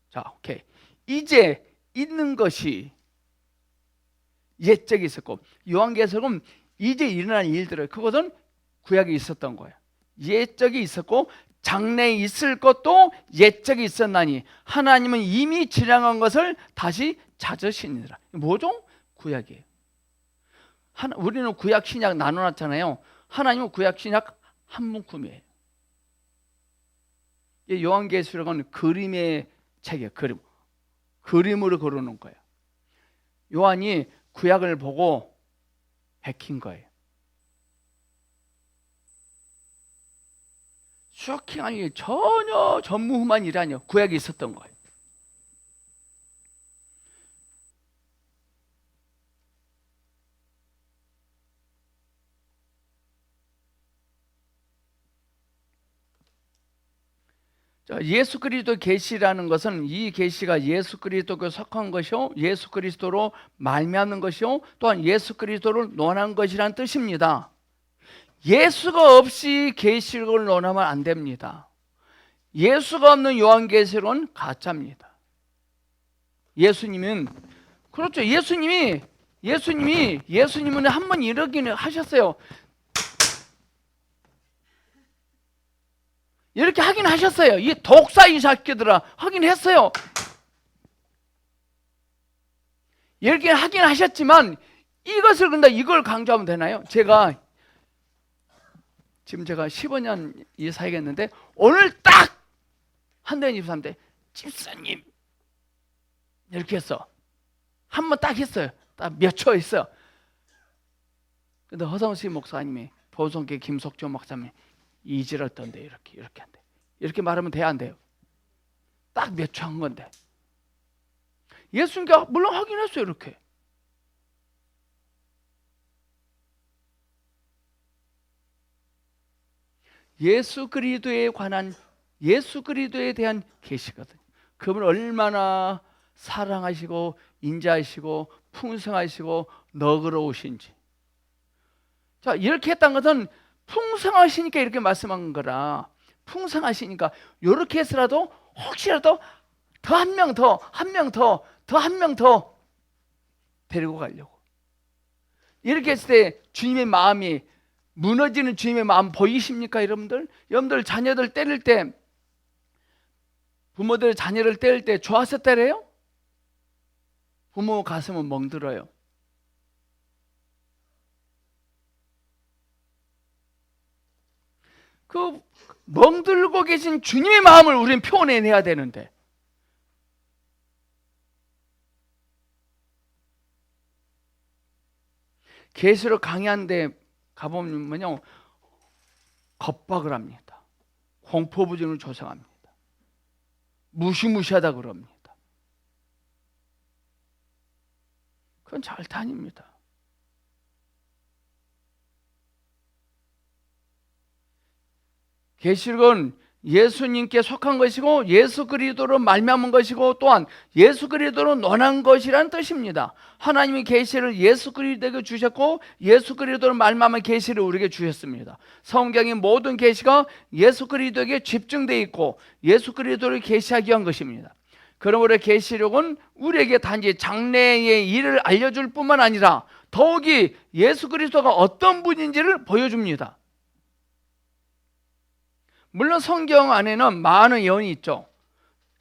Speaker 1: 자, 오케이. 이제 있는 것이 옛적이 있었고, 요한계시록은 이제 일어난 일들을, 그것은 구약에 있었던 거예요. 옛적이 있었고 장래에 있을 것도 옛적이 있었나니 하나님은 이미 지량한 것을 다시 찾으시니라. 뭐죠? 구약이에요. 우리는 구약 신약 나눠놨잖아요. 하나님은 구약 신약 한 문구이에요. 요한계시록은 그림의 책이에요. 그림으로 그려놓은 거예요. 요한이 구약을 보고 베낀 거예요. 쇼킹한 일, 전혀 전무후무한 일이 아니에요. 구약에 있었던 거예요. 자, 예수 그리스도 계시라는 것은 이 계시가 예수 그리스도께 속한 것이요, 예수 그리스도로 말미암는 것이요, 또한 예수 그리스도를 논한 것이라는 뜻입니다. 예수가 없이 계시록을 논하면 안 됩니다. 예수가 없는 요한계시록은 가짜입니다. 예수님은, 그렇죠, 예수님은 한번 이러기는 하셨어요. 이렇게 하긴 하셨어요. 이 독사 이 새끼들아 하긴 했어요. 이렇게 하긴 하셨지만 이것을 근데 이걸 강조하면 되나요? 제가 15년 이 사역했는데 오늘 딱 한대현 집사한테 집사님 이렇게 했어. 한 번 딱 했어요. 딱 몇 초 했어요. 근데 허성수 목사님이 보성계 김석조 목사님이 이지랄던데 이렇게 한대. 이렇게 말하면 돼야 안 돼요? 딱 몇 초 한 건데. 예수님께 물론 하긴 했어요. 이렇게. 예수 그리스도에 관한 예수 그리스도에 대한 계시거든요. 그분 얼마나 사랑하시고 인자하시고 풍성하시고 너그러우신지. 자, 이렇게 했다는 것은 풍성하시니까 이렇게 말씀한 거라. 풍성하시니까 이렇게 해서라도 혹시라도 더 한 명 더, 한 명 더, 더 한 명 더 데리고 가려고. 이렇게 했을 때 주님의 마음이 무너지는 주님의 마음 보이십니까, 여러분들? 여러분들 자녀들 때릴 때, 부모들 자녀를 때릴 때 좋아서 때려요? 부모 가슴은 멍들어요. 그 멍들고 계신 주님의 마음을 우리는 표현해내야 되는데, 계시록 강의하는데 가보면요 겁박을 합니다. 공포부진을 조성합니다. 무시무시하다 그럽니다. 그건 절단입니다. 계시록은 예수님께 속한 것이고 예수 그리스도로 말미암은 것이고 또한 예수 그리스도로 논한 것이라는 뜻입니다. 하나님이 계시를 예수 그리스도에게 주셨고 예수 그리스도로 말미암은 계시를 우리에게 주셨습니다. 성경의 모든 계시가 예수 그리스도에게 집중되어 있고 예수 그리스도를 계시하기 위한 것입니다. 그러므로 계시록은 우리에게 단지 장래의 일을 알려줄 뿐만 아니라 더욱이 예수 그리스도가 어떤 분인지를 보여줍니다. 물론 성경 안에는 많은 예언이 있죠.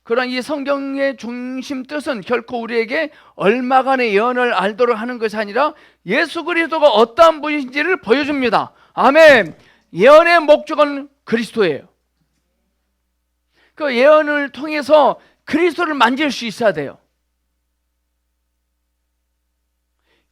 Speaker 1: 그러나 이 성경의 중심 뜻은 결코 우리에게 얼마간의 예언을 알도록 하는 것이 아니라 예수 그리스도가 어떠한 분인지를 보여줍니다. 아멘. 예언의 목적은 그리스도예요. 그 예언을 통해서 그리스도를 만질 수 있어야 돼요.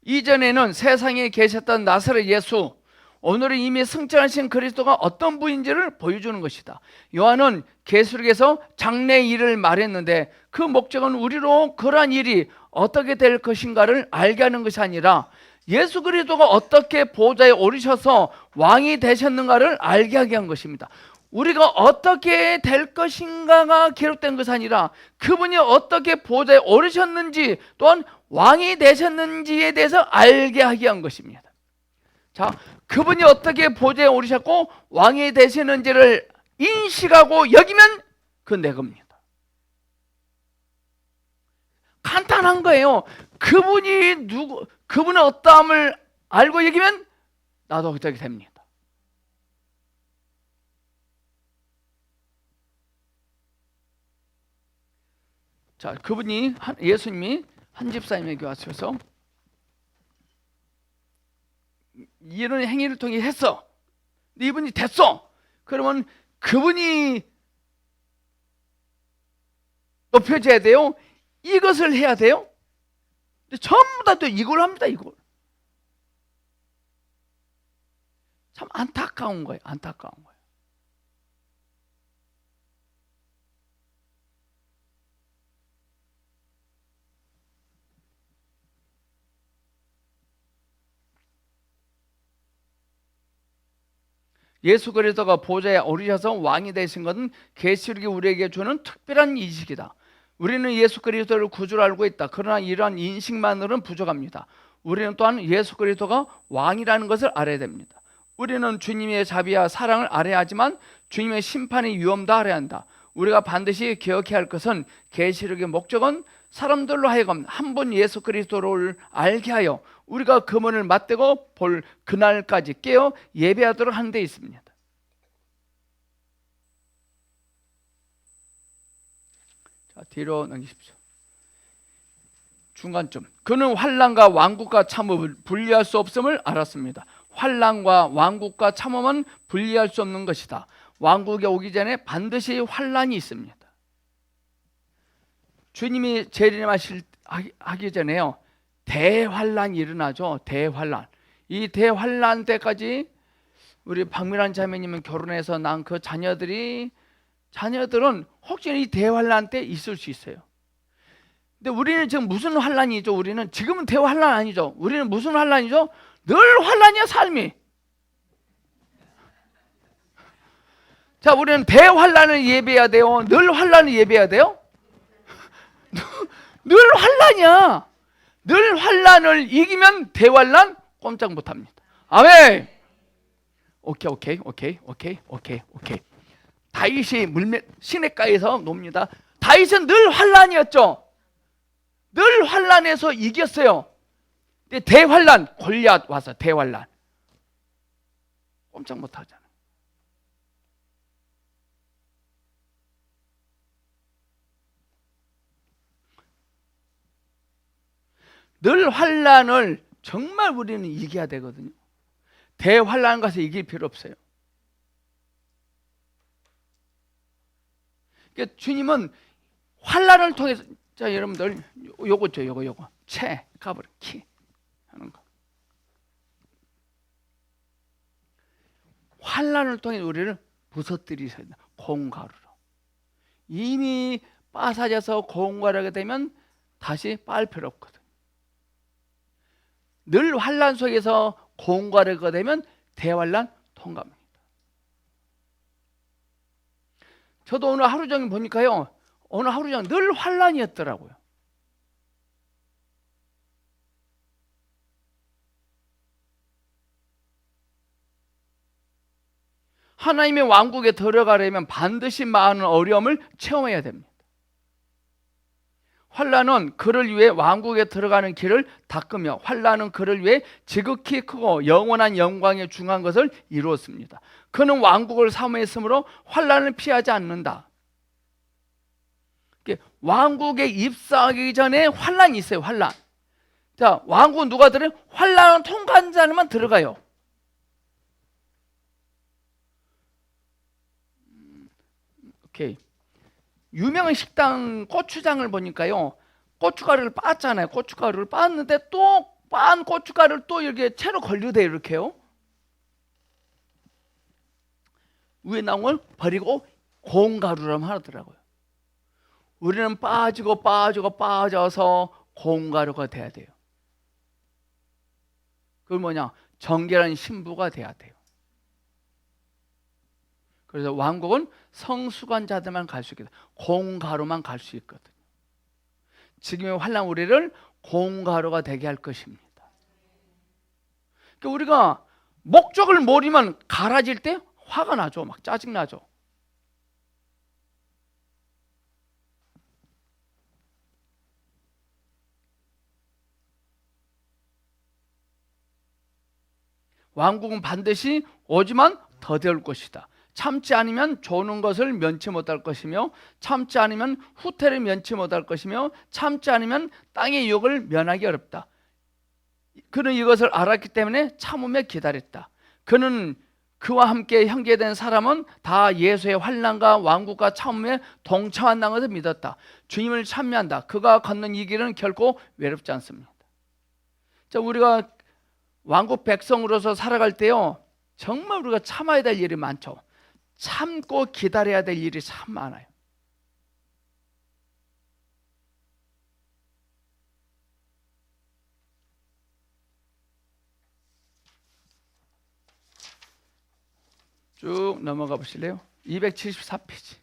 Speaker 1: 이전에는 세상에 계셨던 나사렛 예수, 오늘은 이미 승천하신 그리스도가 어떤 분인지를 보여주는 것이다. 요한은 계시록에서 장래 일을 말했는데 그 목적은 우리로 그러한 일이 어떻게 될 것인가를 알게 하는 것이 아니라 예수 그리스도가 어떻게 보좌에 오르셔서 왕이 되셨는가를 알게 하게 한 것입니다. 우리가 어떻게 될 것인가가 기록된 것이 아니라 그분이 어떻게 보좌에 오르셨는지 또한 왕이 되셨는지에 대해서 알게 하게 한 것입니다. 자, 그분이 어떻게 보좌에 오르셨고 왕이 되시는지를 인식하고 여기면 그건 내 겁니다. 간단한 거예요. 그분의 어떠함을 알고 여기면 나도 그렇게 됩니다. 자, 그분이 예수님이 한 집사님에게 와셔서 이런 행위를 통해 했어. 이분이 됐어. 그러면 그분이 높여져야 돼요. 이것을 해야 돼요. 근데 전부 다 또 이걸 합니다. 이걸. 참 안타까운 거예요. 안타까운 거예요. 예수 그리스도가 보좌에 오르셔서 왕이 되신 것은 계시록이 우리에게 주는 특별한 인식이다. 우리는 예수 그리스도를 구주로 알고 있다. 그러나 이러한 인식만으로는 부족합니다. 우리는 또한 예수 그리스도가 왕이라는 것을 알아야 됩니다. 우리는 주님의 자비와 사랑을 알아야 하지만 주님의 심판의 위험도 알아야 한다. 우리가 반드시 기억해야 할 것은 계시록의 목적은 사람들로 하여금 한 분 예수 그리스도를 알게 하여 우리가 그 문을 맞대고 볼 그날까지 깨어 예배하도록 하는 데 있습니다. 뒤로 넘기십시오. 중간쯤. 그는 환난과 왕국과 참음을 분리할 수 없음을 알았습니다. 환난과 왕국과 참음은 분리할 수 없는 것이다. 왕국이 오기 전에 반드시 환난이 있습니다. 주님이 재림하기 전에요, 대환란이 일어나죠. 대환란. 이 대환란 때까지 우리 박미란 자매님은 결혼해서 난 그 자녀들은 혹시 이 대환란 때 있을 수 있어요. 근데 우리는 지금 무슨 환란이죠? 우리는 지금은 대환란 아니죠. 우리는 무슨 환란이죠? 늘 환란이야, 삶이. 자, 우리는 대환란을 예배해야 돼요. 늘 환란을 예배해야 돼요. 늘 환란이야. 늘 환란을 이기면 대환란 꼼짝 못합니다. 아멘. 오케이. 다윗이 시냇가에서 놉니다. 다윗은 늘 환란이었죠. 늘 환란에서 이겼어요. 근데 대환란, 골리앗 와서 대환란 꼼짝 못하잖아요. 늘 환란을 정말 우리는 이겨야 되거든요. 대환란 가서 이길 필요 없어요. 그러니까 주님은 환란을 통해서, 자 여러분들 요거죠, 요거 채 가버려 키 하는 거. 환란을 통해 우리를 부서뜨리셔야 된다. 공가루로. 이미 빠사져서 공가루가 되면 다시 빨 필요 없거든. 늘 환란 속에서 공가루가 되면 대환란 통과합니다. 저도 오늘 하루 종일 보니까요, 오늘 하루 종일 늘 환란이었더라고요. 하나님의 왕국에 들어가려면 반드시 많은 어려움을 체험해야 됩니다. 환란은 그를 위해 왕국에 들어가는 길을 닦으며, 환란은 그를 위해 지극히 크고 영원한 영광에 중한 것을 이루었습니다. 그는 왕국을 사모했으므로 환란을 피하지 않는다. 왕국에 입성하기 전에 환란이 있어요. 환란. 자, 왕국은 누가 들어요? 환란을 통과한 자만 들어가요. 오케이. 유명한 식당 고추장을 보니까요, 고춧가루를 빻잖아요. 고춧가루를 빻는데 또 빻은 고춧가루를 또 이렇게 채로 걸려대요. 이렇게요. 위에 나온 걸 버리고 공가루라고 하더라고요. 우리는 빠져서 공가루가 돼야 돼요. 그건 뭐냐? 정결한 신부가 돼야 돼요. 그래서 왕국은 성수관자들만 갈 수 있거든. 공가루만 갈 수 있거든. 지금의 환난 우리를 공가루가 되게 할 것입니다. 그러니까 우리가 목적을 모르면 갈아질 때 화가 나죠. 막 짜증 나죠. 왕국은 반드시 오지만 더디올 것이다. 참지 않으면 좋은 것을 면치 못할 것이며, 참지 않으면 후퇴를 면치 못할 것이며, 참지 않으면 땅의 유혹을 면하기 어렵다. 그는 이것을 알았기 때문에 참으며 기다렸다. 그는 그와 함께 형제된 사람은 다 예수의 환난과 왕국과 참음에 동참한다는 것을 믿었다. 주님을 찬미한다. 그가 걷는 이 길은 결코 외롭지 않습니다. 자, 우리가 왕국 백성으로서 살아갈 때요, 정말 우리가 참아야 될 일이 많죠. 참고 기다려야 될 일이 참 많아요. 쭉 넘어가 보실래요? 274페이지.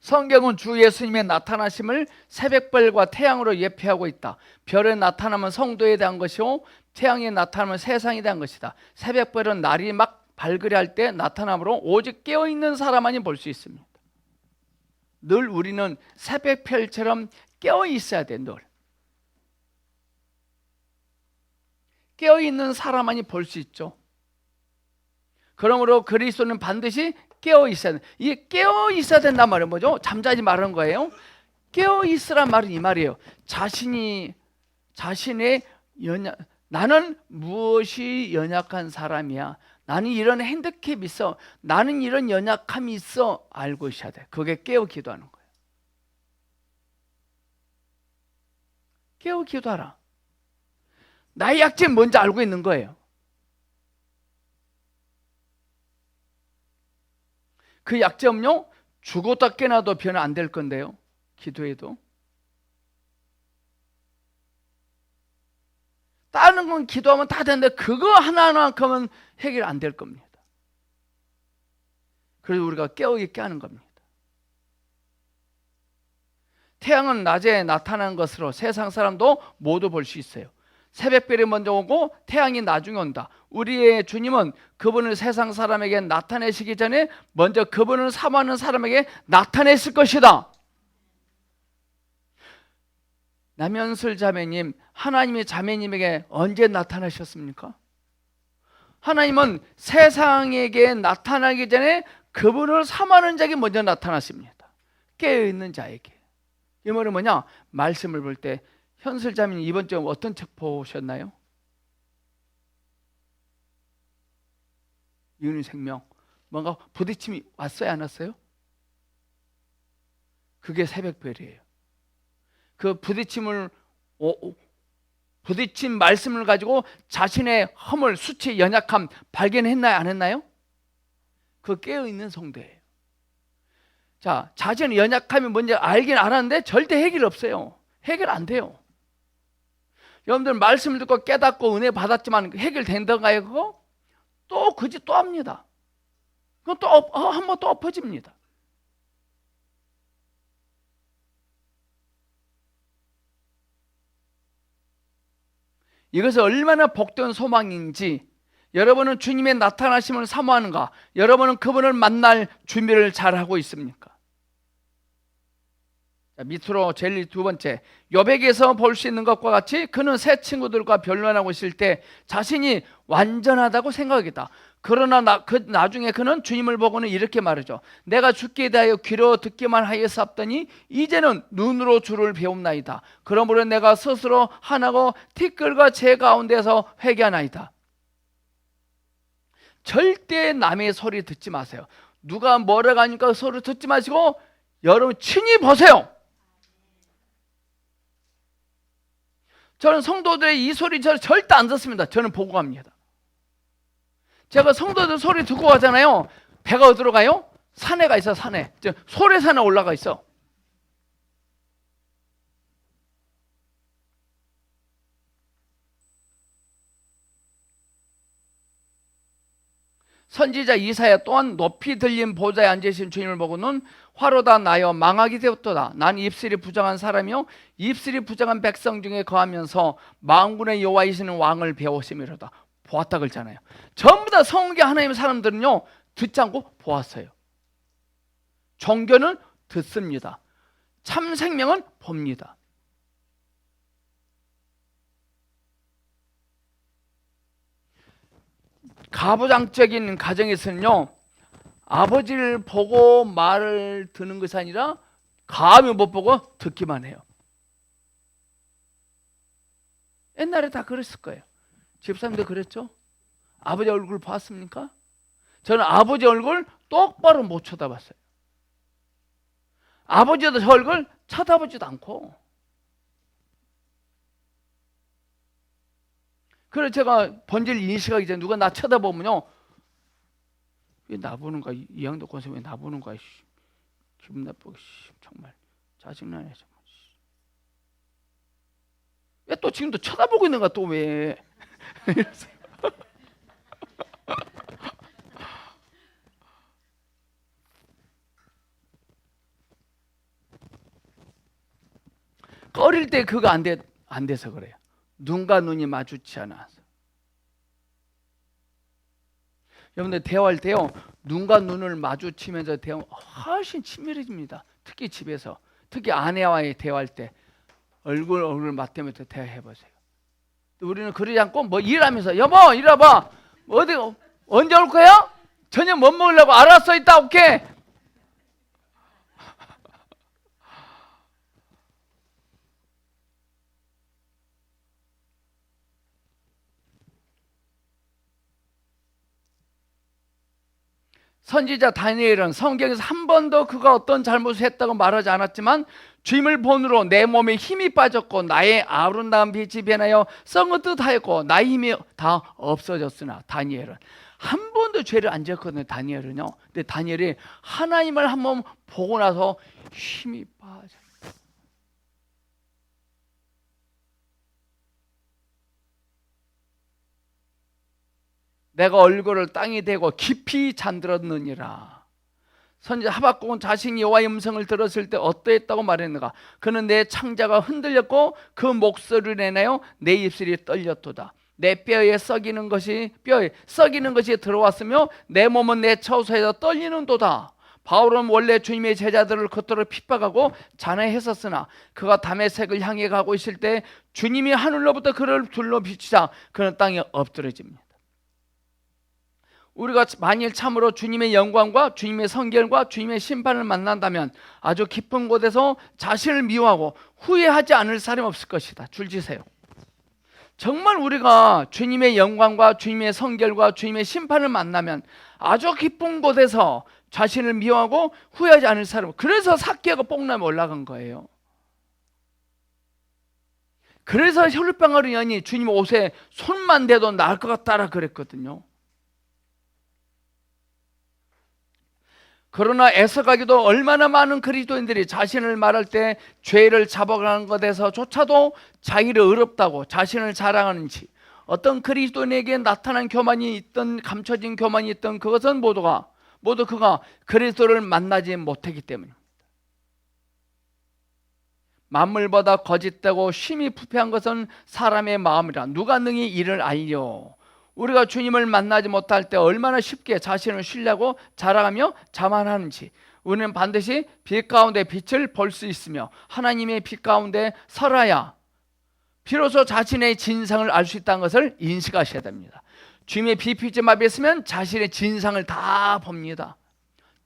Speaker 1: 성경은 주 예수님의 나타나심을 새벽별과 태양으로 예표하고 있다. 별의 나타남은 성도에 대한 것이고, 태양의 나타남은 세상에 대한 것이다. 새벽별은 날이 막 밝으려 할 때 나타남으로 오직 깨어있는 사람만이 볼 수 있습니다. 늘 우리는 새벽별처럼 깨어 있어야 돼. 늘 깨어있는 사람만이 볼 수 있죠. 그러므로 그리스도는 반드시 깨어있어야 돼. 이게 깨어있어야 된단 말은 뭐죠? 잠자지 말라는 거예요. 깨어있으란 말은 이 말이에요. 자신의 나는 무엇이 연약한 사람이야. 나는 이런 핸디캡이 있어. 나는 이런 연약함이 있어. 알고 있어야 돼. 그게 깨어 기도하는 거예요. 깨어 기도하라. 나의 약점 뭔지 알고 있는 거예요. 그 약점요, 죽었다 깨나도 변화 안 될 건데요. 기도해도. 다른 건 기도하면 다 되는데 그거 하나만큼은 해결 안 될 겁니다. 그래서 우리가 깨어있게 하는 겁니다. 태양은 낮에 나타나는 것으로 세상 사람도 모두 볼 수 있어요. 새벽별이 먼저 오고 태양이 나중에 온다. 우리의 주님은 그분을 세상 사람에게 나타내시기 전에 먼저 그분을 사모하는 사람에게 나타냈을 것이다. 남현슬 자매님, 하나님의 자매님에게 언제 나타나셨습니까? 하나님은 세상에게 나타나기 전에 그분을 사모하는 자에게 먼저 나타났습니다. 깨어있는 자에게. 이 말은 뭐냐? 말씀을 볼 때 현슬 자매님 이번 주에 어떤 책 보셨나요? 이윤의 생명. 뭔가 부딪힘이 왔어요, 안 왔어요? 그게 새벽별이에요. 그 부딪힌 말씀을 가지고 자신의 허물, 수치, 연약함 발견했나요, 안 했나요? 그 깨어있는 성도예요. 자, 자신의 연약함이 뭔지 알긴 알았는데 절대 해결 없어요. 해결 안 돼요. 여러분들 말씀을 듣고 깨닫고 은혜 받았지만 해결된다가요? 그거? 또 그 짓 또 합니다. 그건 또 한 번 또 엎어집니다. 이것은 얼마나 복된 소망인지, 여러분은 주님의 나타나심을 사모하는가? 여러분은 그분을 만날 준비를 잘하고 있습니까? 자, 밑으로 제일 두 번째, 욥에게서 볼 수 있는 것과 같이 그는 새 친구들과 변론하고 있을 때 자신이 완전하다고 생각했다. 그러나 나중에 그는 주님을 보고는 이렇게 말하죠. 내가 죽게 대하여 귀로 듣기만 하였사옵더니 이제는 눈으로 주를 배움나이다. 그러므로 내가 스스로 하나고 티끌과 재 가운데서 회개하나이다. 절대 남의 소리 듣지 마세요. 누가 뭐라고 하니까 소리 듣지 마시고 여러분 친히 보세요. 저는 성도들의 이 소리 절대 안 듣습니다. 저는 보고 갑니다. 제가 성도들 소리 듣고 가잖아요. 배가 어디로 가요? 산에 가 있어. 산에. 소래산에 올라가 있어. 선지자 이사야 또한 높이 들린 보좌에 앉으신 주님을 보고는 화로다 나여 망하게 되었도다. 난 입술이 부정한 사람이요 입술이 부정한 백성 중에 거하면서 만군의 여호와이시는 왕을 배웠음이로다. 보았다 그랬잖아요. 전부 다 성경의 하나님의 사람들은요 듣지 않고 보았어요. 종교는 듣습니다. 참 생명은 봅니다. 가부장적인 가정에서는요 아버지를 보고 말을 듣는 것이 아니라 감히 못 보고 듣기만 해요. 옛날에 다 그랬을 거예요. 집사님도 그랬죠? 아버지 얼굴 봤습니까? 저는 아버지 얼굴 똑바로 못 쳐다봤어요. 아버지도 저 얼굴 쳐다보지도 않고. 그래서 제가 본질 인식하기 전에 누가 나 쳐다보면요 왜 나보는가, 이 양도 권세 왜 나보는가, 기분 나쁘고 정말 짜증나네 정말. 왜 또 지금도 쳐다보고 있는가 또 왜? 어릴 때 그거 안 돼서 그래요. 눈과 눈이 마주치 않아서. 여러분들 대화할 때요 눈과 눈을 마주치면서 대화하면 훨씬 친밀해집니다. 특히 집에서, 특히 아내와의 대화할 때 얼굴 맞대면서 대화해보세요. 우리는 그러지 않고 뭐 일하면서 여보 이리 와봐. 어디 언제 올 거야? 저녁 뭐 먹으려고? 알았어 이따 올게. 선지자 다니엘은 성경에서 한 번도 그가 어떤 잘못을 했다고 말하지 않았지만 주임을 본으로 내 몸에 힘이 빠졌고 나의 아름다운 빛이 변하여 썩은 듯하였고 나의 힘이 다 없어졌으나 다니엘은 한 번도 죄를 안 지었거든요. 다니엘은요. 근데 다니엘이 하나님을 한번 보고 나서 힘이 빠져. 내가 얼굴을 땅에 대고 깊이 잠들었느니라. 선지자 하박국은 자신이 여호와의 음성을 들었을 때 어떠했다고 말했는가? 그는 내 창자가 흔들렸고 그 목소리를 내내어 내 입술이 떨렸도다. 내 뼈에 썩이는 것이 들어왔으며 내 몸은 내 처소에서 떨리는도다. 바울은 원래 주님의 제자들을 그토록 핍박하고 잔해했었으나 그가 다메섹을 향해 가고 있을 때 주님이 하늘로부터 그를 둘러 비추자 그는 땅에 엎드러집니다. 우리가 만일 참으로 주님의 영광과 주님의 성결과 주님의 심판을 만난다면 아주 깊은 곳에서 자신을 미워하고 후회하지 않을 사람이 없을 것이다. 줄지세요. 정말 우리가 주님의 영광과 주님의 성결과 주님의 심판을 만나면 아주 깊은 곳에서 자신을 미워하고 후회하지 않을 사람. 그래서 삭개가 뽕나무 올라간 거예요. 그래서 혈루병아리 여인이 주님 옷에 손만 대도 나을 것 같다라 그랬거든요. 그러나 애써가기도 얼마나 많은 그리스도인들이 자신을 말할 때 죄를 잡아가는 것에서조차도 자기를 의롭다고 자신을 자랑하는지, 어떤 그리스도인에게 나타난 교만이 있던 감춰진 교만이 있던 그것은 모두 그가 그리스도를 만나지 못했기 때문입니다. 만물보다 거짓되고 심히 부패한 것은 사람의 마음이라 누가 능히 이를 알려. 우리가 주님을 만나지 못할 때 얼마나 쉽게 자신을 신뢰하고 자랑하며 자만하는지, 우리는 반드시 빛 가운데 빛을 볼 수 있으며 하나님의 빛 가운데 살아야 비로소 자신의 진상을 알 수 있다는 것을 인식하셔야 됩니다. 주님의 빛이 앞에 있으면 자신의 진상을 다 봅니다.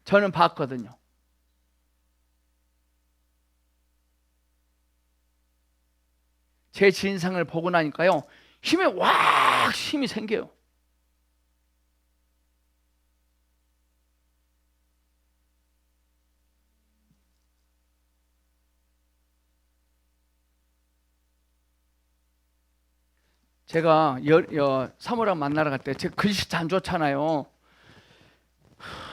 Speaker 1: 저는 봤거든요. 제 진상을 보고 나니까요, 힘이 생겨요. 제가 사모랑 만나러 갈 때 제 글씨 안 좋잖아요.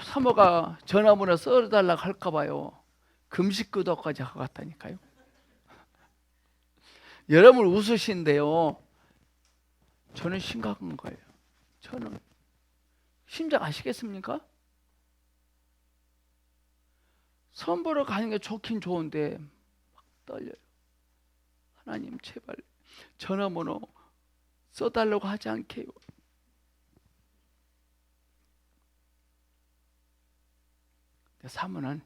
Speaker 1: 사모가 전화번호 써달라고 할까 봐요. 금식구도까지 하고 갔다니까요. 여러분 웃으신데요, 저는 심각한 거예요. 저는 심장 아시겠습니까? 선보러 가는 게 좋긴 좋은데 막 떨려요. 하나님 제발 전화번호 써달라고 하지 않게요. 사모는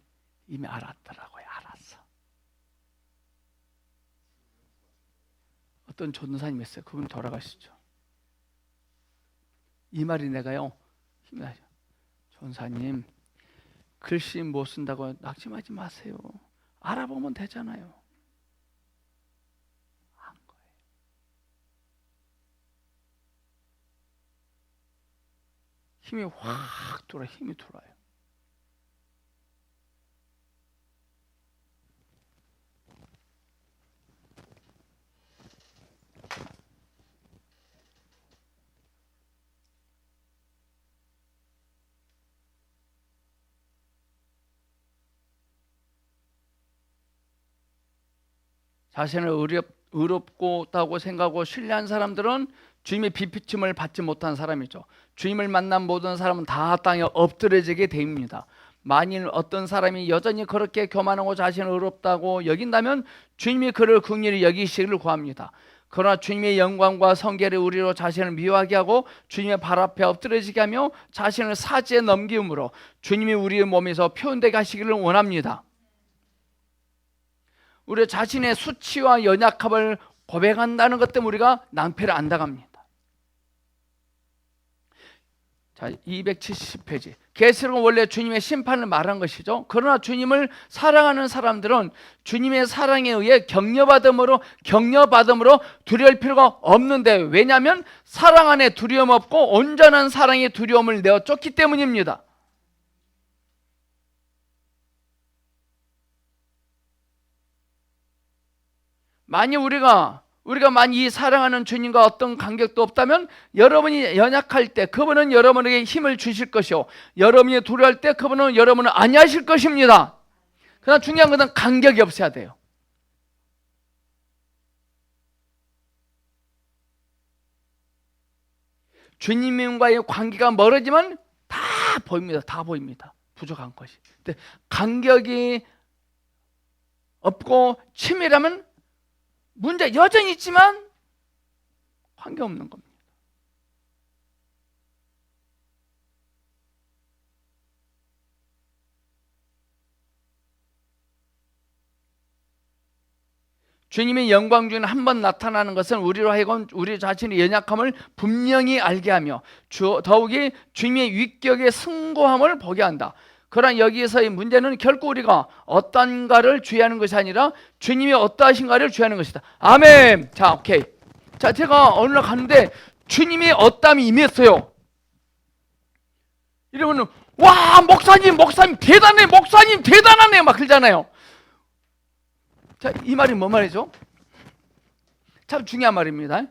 Speaker 1: 이미 알았더라고요. 알았어. 어떤 전도사님 있어요. 그분 돌아가시죠. 이 말이 내가요 힘이 나죠. 전사님, 글씨 못 쓴다고 낙심하지 마세요. 알아보면 되잖아요. 한 거예요. 힘이 확 돌아, 힘이 돌아요. 자신을 의롭다고 생각하고 신뢰한 사람들은 주님의 비추심을 받지 못한 사람이죠. 주님을 만난 모든 사람은 다 땅에 엎드려지게 됩니다. 만일 어떤 사람이 여전히 그렇게 교만하고 자신을 의롭다고 여긴다면 주님이 그를 긍휼히 여기시기를 구합니다. 그러나 주님의 영광과 성결의 우리로 자신을 미워하게 하고 주님의 발 앞에 엎드려지게 하며 자신을 사지에 넘김으로 주님이 우리의 몸에서 표현되게 하시기를 원합니다. 우리 자신의 수치와 연약함을 고백한다는 것 때문에 우리가 낭패를 안 당합니다. 자, 270페이지. 계시록은 원래 주님의 심판을 말한 것이죠. 그러나 주님을 사랑하는 사람들은 주님의 사랑에 의해 격려받음으로 두려울 필요가 없는데, 왜냐하면 사랑 안에 두려움 없고 온전한 사랑의 두려움을 내어 쫓기 때문입니다. 만약 우리가 만약 이 사랑하는 주님과 어떤 간격도 없다면 여러분이 연약할 때 그분은 여러분에게 힘을 주실 것이요, 여러분이 두려워할 때 그분은 여러분을 안위하실 것입니다. 그러나 중요한 것은 간격이 없어야 돼요. 주님과의 관계가 멀어지면 다 보입니다. 다 보입니다. 부족한 것이. 근데 간격이 없고 치밀하면 문제 여전히 있지만 관계없는 겁니다. 주님의 영광 중에 한 번 나타나는 것은 우리로 하여금 우리 자신의 연약함을 분명히 알게 하며 더욱이 주님의 위격의 승고함을 보게 한다. 그러나 여기에서의 문제는 결코 우리가 어떤가를 주의하는 것이 아니라 주님이 어떠하신가를 주의하는 것이다. 아멘. 자, 오케이. 자, 제가 어느 날 갔는데 주님이 어떠함이 임했어요. 이러면 와, 목사님 대단해, 목사님 대단하네 막 그러잖아요. 자, 이 말이 뭐 말이죠? 참 중요한 말입니다.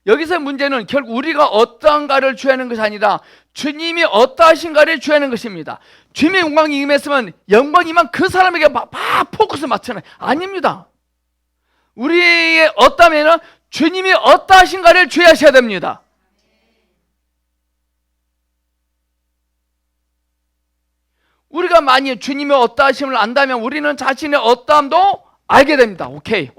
Speaker 1: 여기서 문제는 결국 우리가 어떠한가를 주의하는 것이 아니라 주님이 어떠하신가를 주의하는 것입니다. 주님의 영광이 임했으면 영광이만 그 사람에게 막 포커스 맞춰놔요. 아닙니다. 우리의 어떠하면은 주님이 어떠하신가를 주의하셔야 됩니다. 우리가 만약 주님의 어떠하심을 안다면 우리는 자신의 어떠함도 알게 됩니다. 오케이.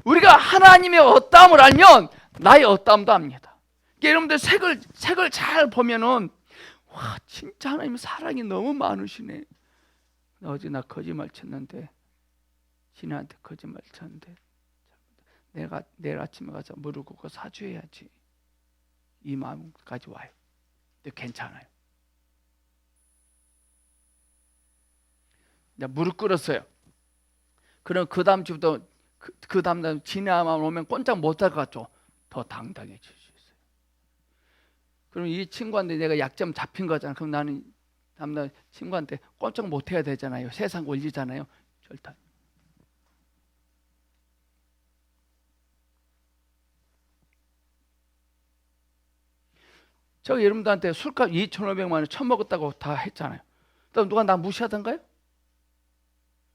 Speaker 1: 우리가 하나님의 어떠함을 알면 나의 어떠함도 압니다. 여러분들 책을 잘 보면은 와, 진짜 하나님 사랑이 너무 많으시네. 어제 나 거짓말 쳤는데, 신한테 거짓말 쳤는데 내가 내일 아침에 가서 무릎 꿇고 사죄해야지, 이 마음까지 와요. 근데 괜찮아요. 무릎 꿇었어요. 그럼 그 다음 주부터 그 다음 지나만 오면 꼼짝 못할 것 같죠? 더 당당해질 수 있어요. 그럼 이 친구한테 내가 약점 잡힌 거잖아. 그럼 나는 다음날 친구한테 꼼짝 못해야 되잖아요. 세상 올리잖아요. 절대. 저 여러분들한테 술값 2,500만 원 처먹었다고 다 했잖아요. 그럼 누가 나 무시하던가요?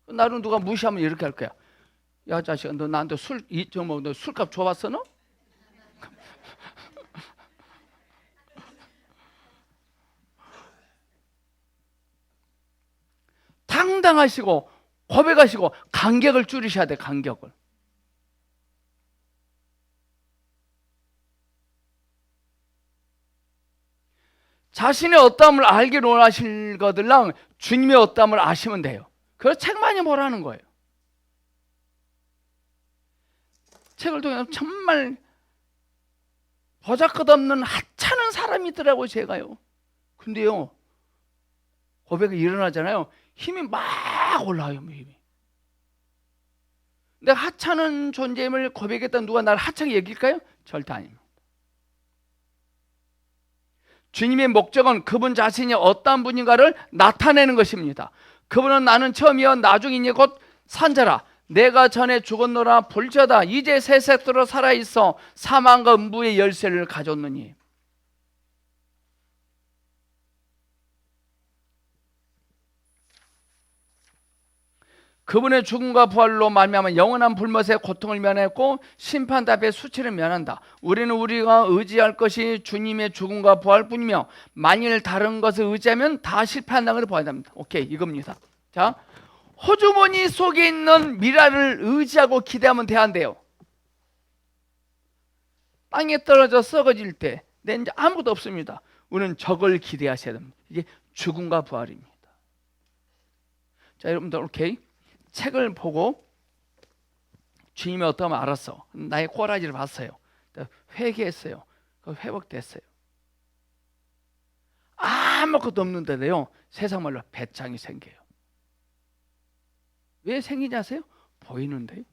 Speaker 1: 나는 누가 무시하면 이렇게 할 거야. 야, 자식아, 너 나한테 술 2,500만 원, 너 술값 줘봤어 너? 당당하시고 고백하시고 간격을 줄이셔야 돼. 간격을. 자신의 어떠함을 알기를 원하실 것들랑 주님의 어떠함을 아시면 돼요. 그래서 책 많이 보라는 거예요. 책을 통해 정말 보잘것없는 하찮은 사람이 있더라고요. 제가요. 근데요, 고백이 일어나잖아요. 힘이 막 올라와요. 힘이. 내가 하찮은 존재임을 고백했던 누가 나를 하찮게 여길까요? 절대 아닙니다. 주님의 목적은 그분 자신이 어떠한 분인가를 나타내는 것입니다. 그분은 나는 처음이여 나중이니 곧 산자라. 내가 전에 죽었노라 볼지어다 이제 새색도로 살아있어 사망과 음부의 열쇠를 가졌느니. 그분의 죽음과 부활로 말미암아 영원한 불못의 고통을 면했고 심판대 앞에 수치를 면한다. 우리는 우리가 의지할 것이 주님의 죽음과 부활뿐이며 만일 다른 것을 의지하면 다 실패한다는 것을 보아야 됩니다. 오케이, 이겁니다. 자, 호주머니 속에 있는 미라를 의지하고 기대하면 돼안돼요? 땅에 떨어져 썩어질 때 내 이제 아무것도 없습니다. 우리는 저걸 기대하셔야 됩니다. 이게 죽음과 부활입니다. 자, 여러분들 오케이. 책을 보고 주님이 어떠면 알았어. 나의 꼬라지를 봤어요. 회개했어요. 회복됐어요. 아무것도 없는데도요, 세상 말로 배짱이 생겨요. 왜 생기지 아세요? 보이는데요.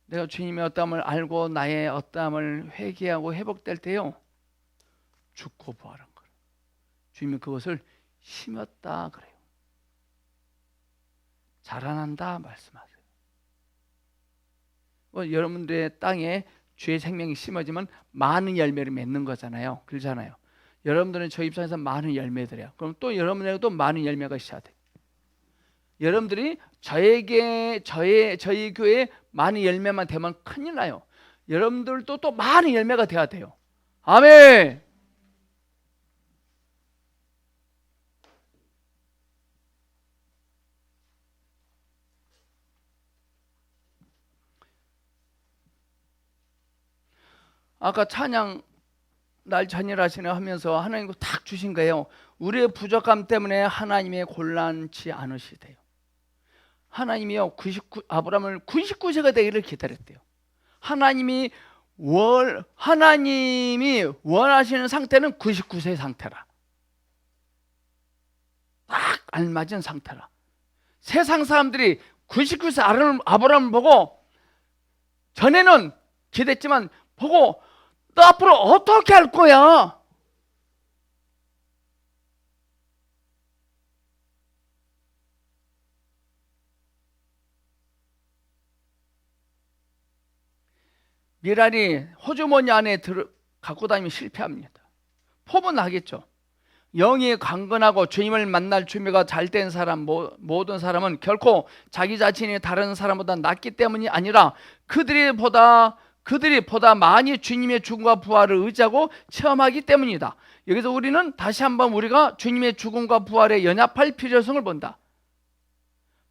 Speaker 1: 내가 주님의 어떠함을 알고 나의 어떠함을 회개하고 회복될 때요, 죽고 부활한 거예요. 주님이 그것을 심었다 그래요. 자라난다 말씀하세요. 여러분들의 땅에 주의 생명이 심어지면 많은 열매를 맺는 거잖아요. 그렇잖아요. 여러분들은 저 입장에서 많은 열매들이에요. 그럼 또 여러분에게도 많은 열매가 있어야 돼요. 여러분들이 저희 교회에 많은 열매만 되면 큰일 나요. 여러분들도 또 많은 열매가 돼야 돼요. 아멘. 아까 찬양 날 전일하시네 하면서 하나님도 탁 주신 거예요. 우리의 부족함 때문에 하나님의 곤란치 않으시대요. 하나님이요, 아브라함을 99세가 되기를 기다렸대요. 하나님이 원하시는 상태는 99세 상태라. 딱 알맞은 상태라. 세상 사람들이 99세 아브라함을 보고, 전에는 기대했지만 보고, 너 앞으로 어떻게 할 거야? 미랄이 호주머니 안에 갖고 다니면 실패합니다. 포부 나겠죠. 영이 강건하고 주님을 만날 준비가 잘 된 사람, 모든 사람은 결코 자기 자신이 다른 사람보다 낫기 때문이 아니라 그들이 보다 많이 주님의 죽음과 부활을 의지하고 체험하기 때문이다. 여기서 우리는 다시 한번 우리가 주님의 죽음과 부활에 연합할 필요성을 본다.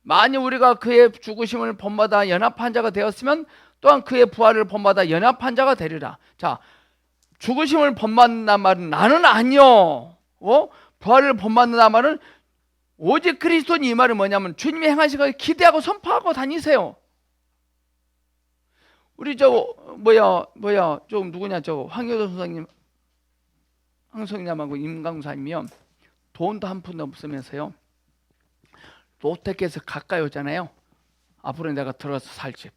Speaker 1: 만약 우리가 그의 죽으심을 본받아 연합한 자가 되었으면 또한 그의 부활을 본받아 연합한 자가 되리라. 자, 죽으심을 본받는단 말은 나는 아니요. 부활을 본받는단 말은 오직 그리스도니, 이 말은 뭐냐면 주님이 행하신 것을 기대하고 선포하고 다니세요. 우리 누구냐, 황효도 선생님, 황성남하고 임강사님이요, 돈도 한 푼도 없으면서요, 롯데께서 가까이 오잖아요. 앞으로 내가 들어가서 살 집,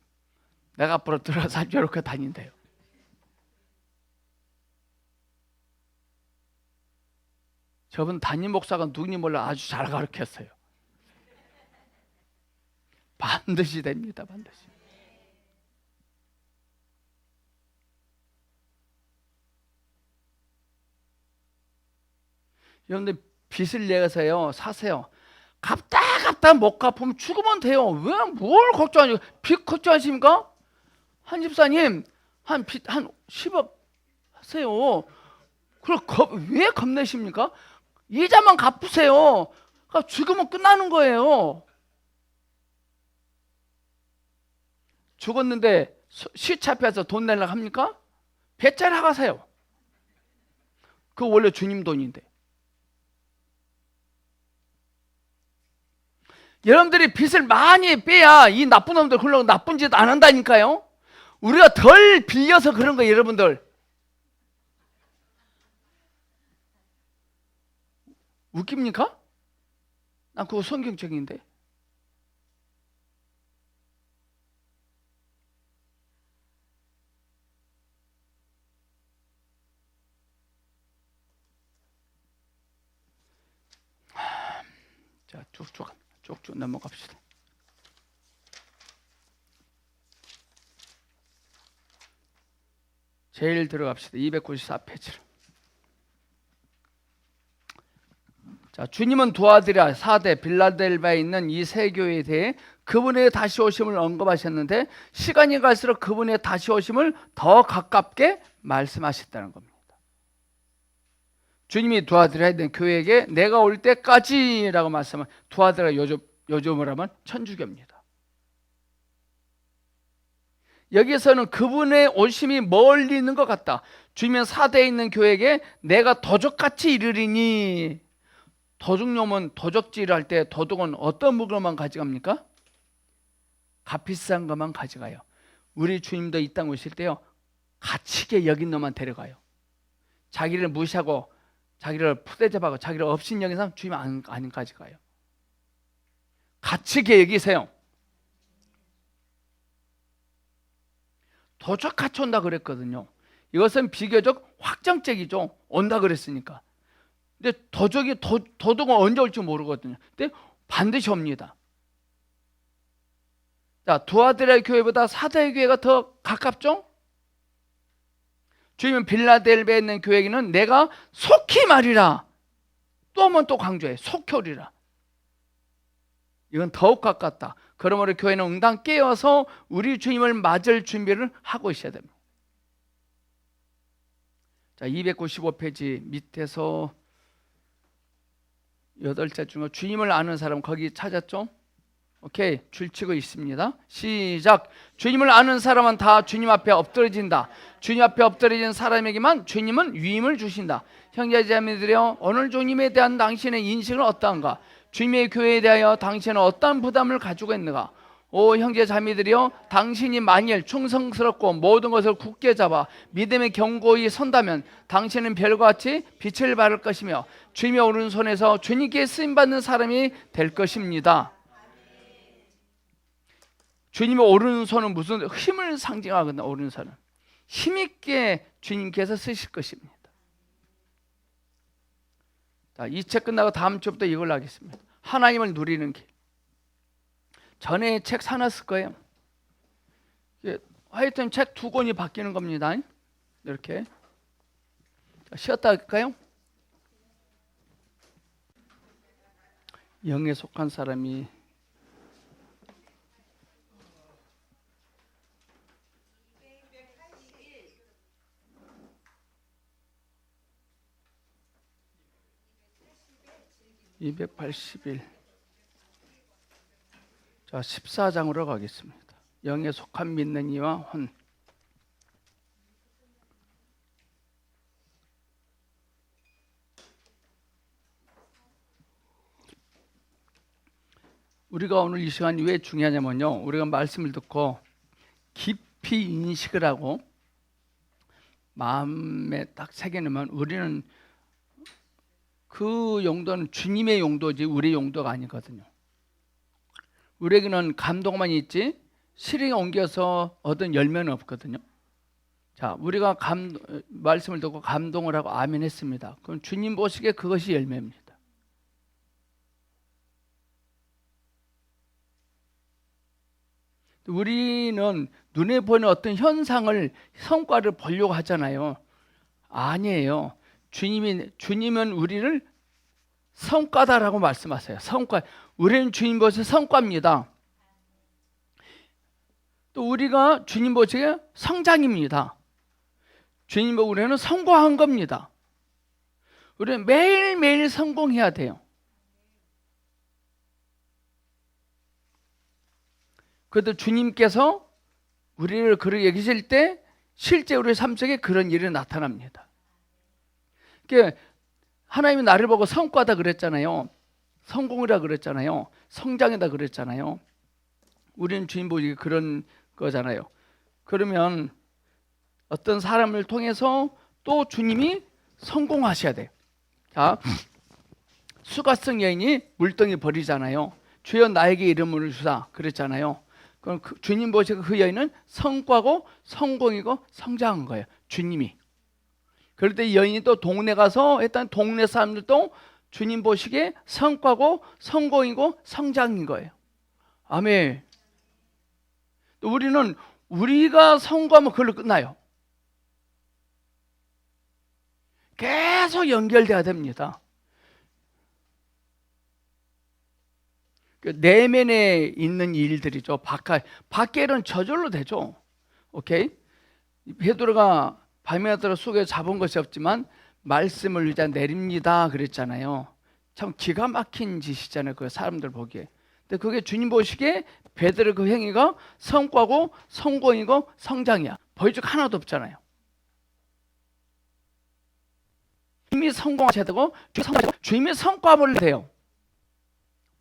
Speaker 1: 내가 앞으로 들어가서 살 집, 이렇게 다닌대요. 저분 담임 목사가 누군지 몰라 아주 잘 가르쳤어요. 반드시 됩니다. 반드시. 여러분들 빚을 내서요 사세요. 갚다 못 갚으면 죽으면 돼요. 왜 뭘 걱정하시고 빚 걱정하십니까? 한 집사님 한 10억 하세요. 그럼 왜 겁내십니까? 이자만 갚으세요. 그러니까 죽으면 끝나는 거예요. 죽었는데 시체 앞에서 돈 내려고 합니까? 배째를 하가세요. 그거 원래 주님 돈인데. 여러분들이 빚을 많이 빼야 이 나쁜 놈들 흘러 나쁜 짓 안 한다니까요. 우리가 덜 빌려서 그런 거예요. 여러분들 웃깁니까? 난 그거 성경적인데. 자, 쭉쭉 넘어갑시다. 제일 들어갑시다. 294페이지로. 자, 주님은 두아디라, 사대, 빌라델바에 있는 이 세 교회에 대해 그분의 다시 오심을 언급하셨는데 시간이 갈수록 그분의 다시 오심을 더 가깝게 말씀하셨다는 겁니다. 주님이 두아디라에 있는 교회에게 내가 올 때까지라고 말씀하면, 두아디라 요즘으로 하면 천주교입니다. 여기에서는 그분의 오심이 멀리 있는 것 같다. 주님은 사대에 있는 교회에게 내가 도적같이 이르리니, 도둑놈은 도적질 할 때 도둑은 어떤 물건만 가져갑니까? 값비싼 것만 가져가요. 우리 주님도 이 땅 오실 때요, 가치게 여긴 놈만 데려가요. 자기를 무시하고 자기를 푸대접하고 자기를 없인 여긴 사람 주님 안 가져가요. 가치게 여기세요. 도적 같이 온다 그랬거든요. 이것은 비교적 확정적이죠. 온다 그랬으니까. 근데 도둑은 언제 올지 모르거든요. 근데 반드시 옵니다. 자, 두아드라의 교회보다 사도의 교회가 더 가깝죠? 주님은 빌라델베에 있는 교회에는 내가 속히 말이라, 또 하면 또 강조해, 속히 오리라. 이건 더욱 가깝다. 그러므로 교회는 응당 깨어서 우리 주님을 맞을 준비를 하고 있어야 됩니다. 자, 295페이지 밑에서 8째 중에 주님을 아는 사람 거기 찾았죠? 오케이, 줄치고 있습니다. 시작. 주님을 아는 사람은 다 주님 앞에 엎드러진다. 주님 앞에 엎드러진 사람에게만 주님은 위임을 주신다. 형제자매들이여, 오늘 주님에 대한 당신의 인식은 어떠한가? 주님의 교회에 대하여 당신은 어떠한 부담을 가지고 있는가? 오 형제자매들이여, 당신이 만일 충성스럽고 모든 것을 굳게 잡아 믿음의 경고히 선다면 당신은 별과 같이 빛을 발할 것이며 주님의 오른손에서 주님께 쓰임받는 사람이 될 것입니다. 주님의 오른손은 무슨 힘을 상징하거든요. 오른손은 힘있게 주님께서 쓰실 것입니다. 자, 이 책 끝나고 다음 주부터 이걸 하겠습니다. 하나님을 누리는 길. 전에 책 사놨을 거예요. 하여튼 책 2권이 바뀌는 겁니다. 이렇게. 자, 쉬었다 할까요? 영에 속한 사람이 (281) 자, 14장으로 가겠습니다. 영에 속한 믿는 이와 혼. 우리가 오늘 이 시간이 왜 중요하냐면요, 우리가 말씀을 듣고 깊이 인식을 하고 마음에 딱 새겨놓으면 우리는 그 용도는 주님의 용도지 우리의 용도가 아니거든요. 우리에게는 감동만 있지 실행에 옮겨서 얻은 열매는 없거든요. 자, 우리가 말씀을 듣고 감동을 하고 아멘 했습니다. 그럼 주님 보시기에 그것이 열매입니다. 우리는 눈에 보이는 어떤 현상을, 성과를 보려고 하잖아요. 아니에요. 주님은 우리를 성과다라고 말씀하세요. 성과. 우리는 주님 보시기에 성과입니다. 또 우리가 주님 보시기에 성장입니다. 주님 보고 우리는 성공한 겁니다. 우리는 매일매일 성공해야 돼요. 그래도 주님께서 우리를 그렇게 여기실 때 실제 우리 삶 속에 그런 일이 나타납니다. 그러니까 하나님이 나를 보고 성과다 그랬잖아요. 성공이라 그랬잖아요. 성장이다 그랬잖아요. 우리는 주님 보기 그런 거잖아요. 그러면 어떤 사람을 통해서 또 주님이 성공하셔야 돼요. 자, 수가성 여인이 물덩이 버리잖아요. 주여 나에게 이름을 주사 그랬잖아요. 그럼 주님 보시고 그 여인은 성과고 성공이고 성장한 거예요. 주님이. 그럴 때 여인이 또 동네 가서 일단 동네 사람들도 주님 보시기에 성과고 성공이고 성장인 거예요. 아멘. 우리는 우리가 성공하면 그걸로 끝나요. 계속 연결돼야 됩니다. 내면에 있는 일들이죠. 밖에는 저절로 되죠. 오케이? 베드로가 밤에들어 속에 잡은 것이 없지만 말씀을 이제 내립니다 그랬잖아요. 참 기가 막힌 짓이잖아요. 그 사람들 보기에. 근데 그게 주님 보시기에 베드로 그 행위가 성과고 성공이고 성장이야. 보여줄 거 하나도 없잖아요. 주님이 성공하셔야 되고 주님이 성과를 내야 돼요.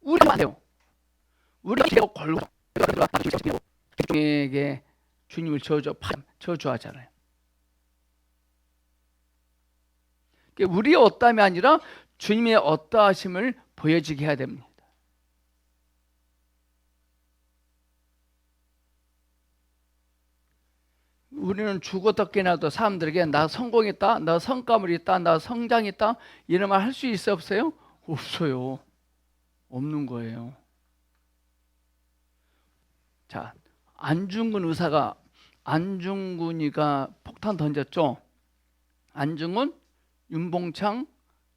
Speaker 1: 우리가 안 돼요. 우리가 계속 걸고 백종에게 주님을 저주하잖아요. 우리의 어떠함이 아니라 주님의 어떠하심을 보여지게 해야 됩니다. 우리는 죽었다 깨나도 사람들에게 나 성공했다, 나 성과물 있다, 나 성장했다 이런 말 할 수 있어 없어요? 없어요. 없는 거예요. 자, 안중근이가 폭탄 던졌죠. 안중근, 윤봉창,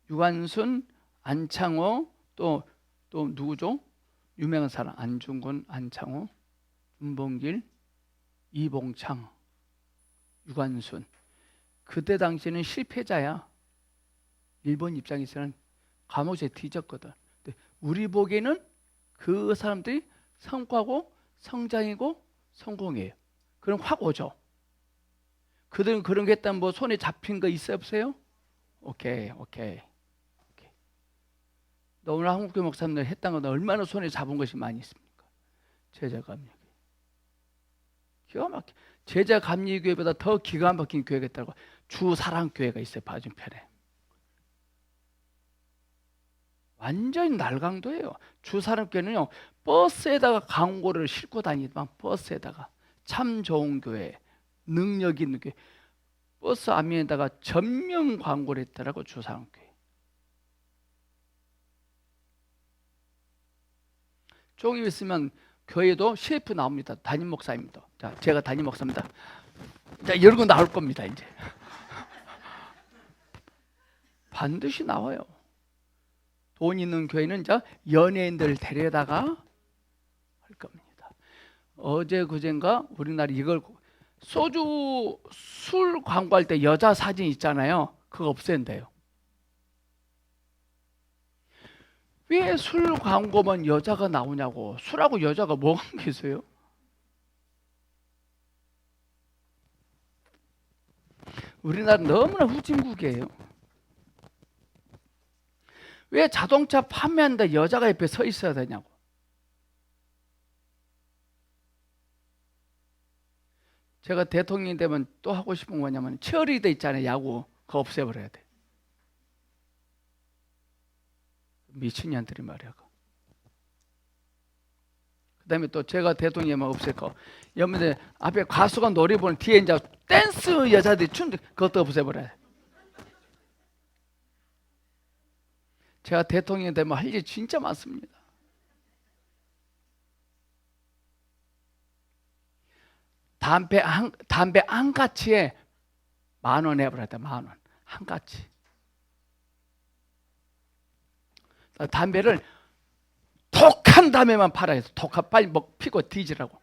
Speaker 1: 유관순, 안창호 또 누구죠? 유명한 사람 안중근, 안창호, 윤봉길, 이봉창, 유관순. 그때 당시에는 실패자야. 일본 입장에서는 감옥에 뒤졌거든. 근데 우리 보기에는 그 사람들이 성과고 성장이고 성공이에요. 그럼 확 오죠. 그들은 그런 게 했다면 뭐 손에 잡힌 거 있어요 없어요? 오케이. 오늘 한국교 목사님들 했던 건 얼마나 손에 잡은 것이 많이 있습니까? 제자감리교회. 기가 막혀. 제자감리교회보다 더 기가 막힌 교회가 있다고. 주사랑교회가 있어요. 맞은편에. 완전히 날강도예요. 주사랑교회는요, 버스에다가 광고를 싣고 다니지만 버스에다가 참 좋은 교회, 능력 있는 교회, 버스 앞면에다가 전면 광고를 했더라고. 주사랑교회. 조금 있으면 교회도 CF 나옵니다. 담임 목사입니다. 자, 제가 담임 목사입니다. 자, 이런 거 나올 겁니다. 이제 반드시 나와요. 돈 있는 교회는 이제 연예인들 데려다가 할 겁니다. 어제 그젠가 우리나라 이걸 소주 술 광고할 때 여자 사진 있잖아요. 그거 없앤대요. 왜 술 광고만 여자가 나오냐고. 술하고 여자가 뭐 관계 있어요? 우리나라는 너무나 후진국이에요. 왜 자동차 판매하는데 여자가 옆에 서 있어야 되냐고. 제가 대통령이 되면 또 하고 싶은 거 뭐냐면 치어리더 있잖아요. 야구. 그거 없애버려야 돼. 미친년들이 말이야. 그 다음에 또 제가 대통령이면 없앨 거. 여러분들 앞에 가수가 노래 부르는 뒤에 이제 댄스 여자들이 춘데 그것도 없애버려야 돼. 제가 대통령이 되면 할 일이 진짜 많습니다. 담배 한 가치에 10,000원 해버려야 돼. 10,000원 한 가치. 담배를 독한 담배만 팔아야 돼. 독한 빨리 피고 뒤지라고.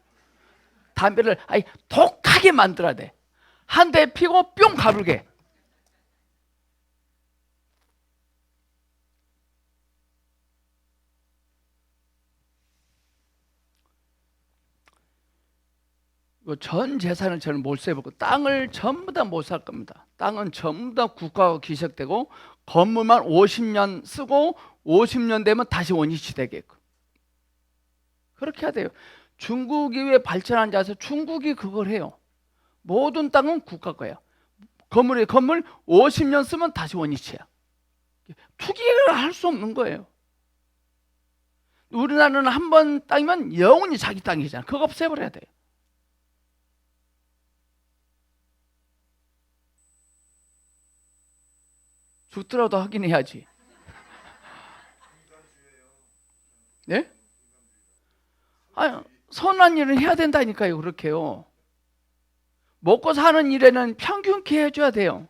Speaker 1: 담배를 아니 독하게 만들어야 돼. 한 대 피고 뿅 가불게. 전 재산을 저는 몰수해보고 땅을 전부 다 못 살 겁니다. 땅은 전부 다 국가가 기색되고 건물만 50년 쓰고 50년 되면 다시 원위치 되게끔 그렇게 해야 돼요. 중국이 왜 발전한 자세? 중국이 그걸 해요. 모든 땅은 국가 거예요. 건물 50년 쓰면 다시 원위치야. 투기를 할 수 없는 거예요. 우리나라는 한 번 땅이면 영원히 자기 땅이잖아. 그거 없애버려야 돼요. 죽더라도 하긴 해야지. 네? 아니, 선한 일은 해야 된다니까요. 그렇게요. 먹고 사는 일에는 평균케 해줘야 돼요.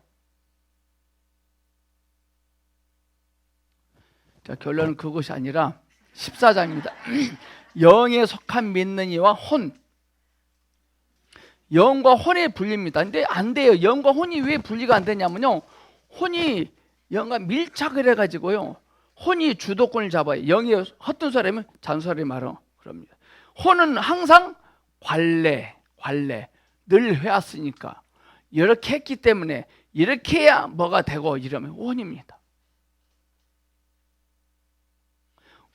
Speaker 1: 자, 결론은 그것이 아니라 14장입니다. 영에 속한 믿는 이와 혼. 영과 혼이 분립니다. 근데 안 돼요. 영과 혼이 왜 분리가 안 되냐면요. 혼이 영과 밀착을 해가지고요. 혼이 주도권을 잡아요. 영이 헛된 사람은 잔소리 말어. 그럽니다. 혼은 항상 관례 늘 해왔으니까 이렇게 했기 때문에 이렇게 해야 뭐가 되고 이러면 혼입니다.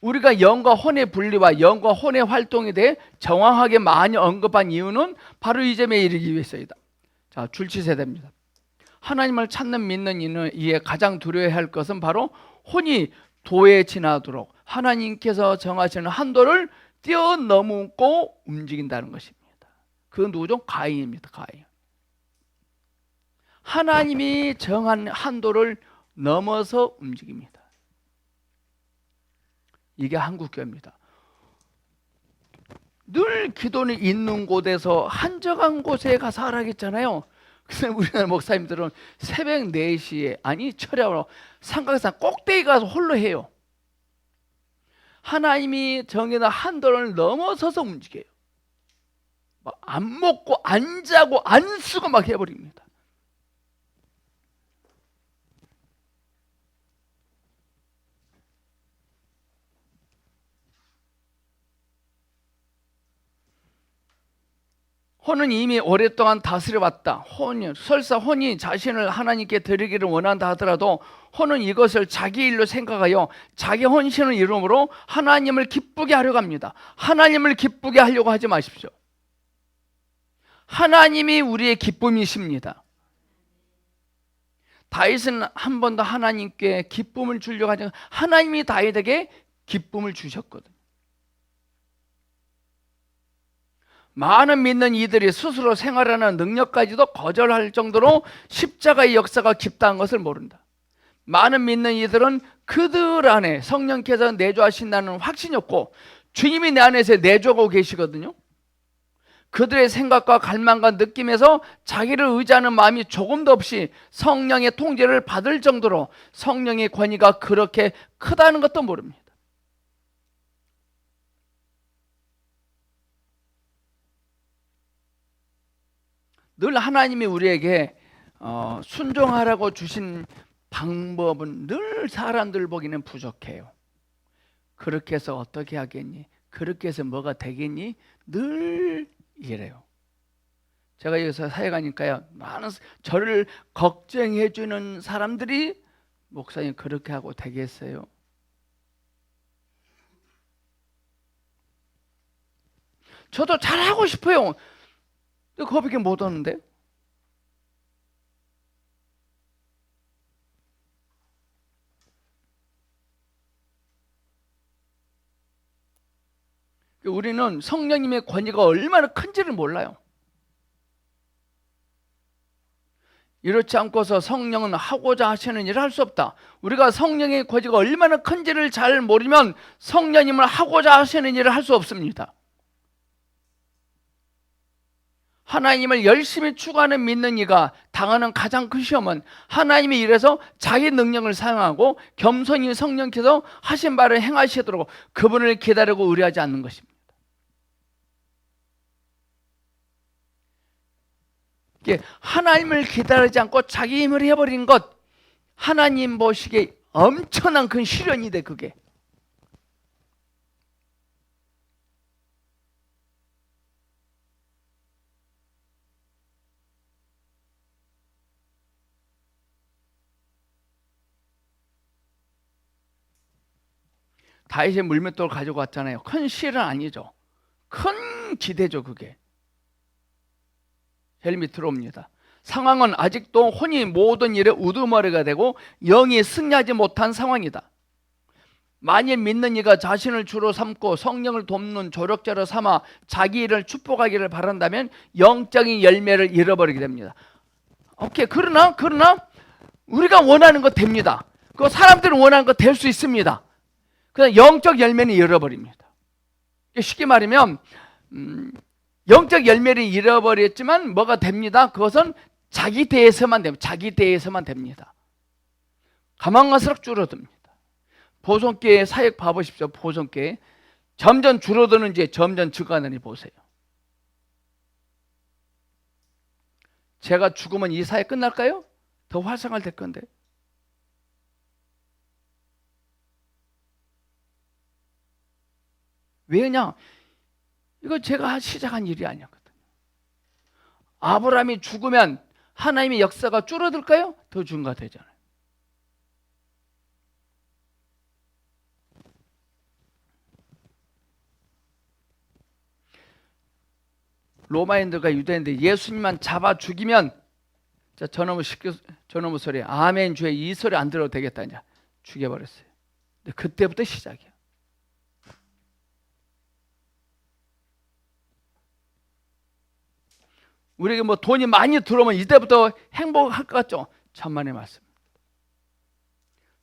Speaker 1: 우리가 영과 혼의 분리와 영과 혼의 활동에 대해 정확하게 많이 언급한 이유는 바로 이 점에 이르기 위해서이다. 자, 줄치세대입니다. 하나님을 찾는 믿는 이의 가장 두려워해야 할 것은 바로 혼이 도에 지나도록 하나님께서 정하시는 한도를 뛰어넘고 움직인다는 것입니다. 그 누구죠? 가인입니다. 가인. 하나님이 정한 한도를 넘어서 움직입니다. 이게 한국교회입니다. 늘 기도는 있는 곳에서 한적한 곳에 가서 하라겠잖아요. 그래서 우리나라 목사님들은 새벽 4시에 아니 철야로 삼각산 꼭대기 가서 홀로 해요. 하나님이 정해놓은 한도를 넘어서서 움직여요. 막 안 먹고 안 자고 안 쓰고 막 해버립니다. 혼은 이미 오랫동안 다스려왔다. 설사 혼이 자신을 하나님께 드리기를 원한다 하더라도 혼은 이것을 자기 일로 생각하여 자기 헌신을 이름으로 하나님을 기쁘게 하려고 합니다. 하나님을 기쁘게 하려고 하지 마십시오. 하나님이 우리의 기쁨이십니다. 다윗은 한 번도 하나님께 기쁨을 주려고 하지 않고 하나님이 다윗에게 기쁨을 주셨거든요. 많은 믿는 이들이 스스로 생활하는 능력까지도 거절할 정도로 십자가의 역사가 깊다는 것을 모른다. 많은 믿는 이들은 그들 안에 성령께서 내주하신다는 확신이 없고 주님이 내 안에서 내주하고 계시거든요. 그들의 생각과 갈망과 느낌에서 자기를 의지하는 마음이 조금도 없이 성령의 통제를 받을 정도로 성령의 권위가 그렇게 크다는 것도 모릅니다. 늘 하나님이 우리에게 순종하라고 주신 방법은 늘 사람들 보기는 부족해요. 그렇게 해서 어떻게 하겠니? 그렇게 해서 뭐가 되겠니? 늘 이래요. 제가 여기서 사역하니까요, 많은 저를 걱정해 주는 사람들이 목사님 그렇게 하고 되겠어요? 저도 잘하고 싶어요. 근데 그거밖에 못 하는데. 우리는 성령님의 권위가 얼마나 큰지를 몰라요. 이렇지 않고서 성령은 하고자 하시는 일을 할 수 없다. 우리가 성령의 권위가 얼마나 큰지를 잘 모르면 성령님을 하고자 하시는 일을 할 수 없습니다. 하나님을 열심히 추구하는 믿는 이가 당하는 가장 큰 시험은 하나님이 이래서 자기 능력을 사용하고 겸손히 성령께서 하신 바를 행하시도록 그분을 기다리고 의뢰하지 않는 것입니다. 하나님을 기다리지 않고 자기 힘을 해버린 것, 하나님 보시기에 엄청난 큰 시련이 돼. 그게 다윗의 물맷돌을 가지고 왔잖아요. 큰 시련은 아니죠. 큰 기대죠. 그게 제일 밑으로 옵니다. 상황은 아직도 혼이 모든 일에 우두머리가 되고 영이 승리하지 못한 상황이다. 만일 믿는 이가 자신을 주로 삼고 성령을 돕는 조력자로 삼아 자기 일을 축복하기를 바란다면 영적인 열매를 잃어버리게 됩니다. 오케이. 그러나 우리가 원하는 거 됩니다. 그 사람들은 원하는 거 될 수 있습니다. 그냥 영적 열매는 잃어버립니다. 쉽게 말하면 영적 열매를 잃어버렸지만 뭐가 됩니다? 그것은 자기 대해서만 됩니다. 자기 대해서만 됩니다. 가만 갈수록 줄어듭니다. 보성교회 사역 봐보십시오. 보성교회 점점 줄어드는지 점점 증가하는지 보세요. 제가 죽으면 이 사역 끝날까요? 더 활성화될 건데. 왜냐? 이거 제가 시작한 일이 아니었거든요. 아브라함이 죽으면 하나님의 역사가 줄어들까요? 더 증가되잖아요. 로마인들과 유대인들 예수님만 잡아 죽이면 자, 저놈의 소리 아멘 주에 이 소리 안 들어도 되겠다 이제 죽여버렸어요. 근데 그때부터 시작이야. 우리에게 뭐 돈이 많이 들어오면 이때부터 행복할 것 같죠? 천만의 말씀.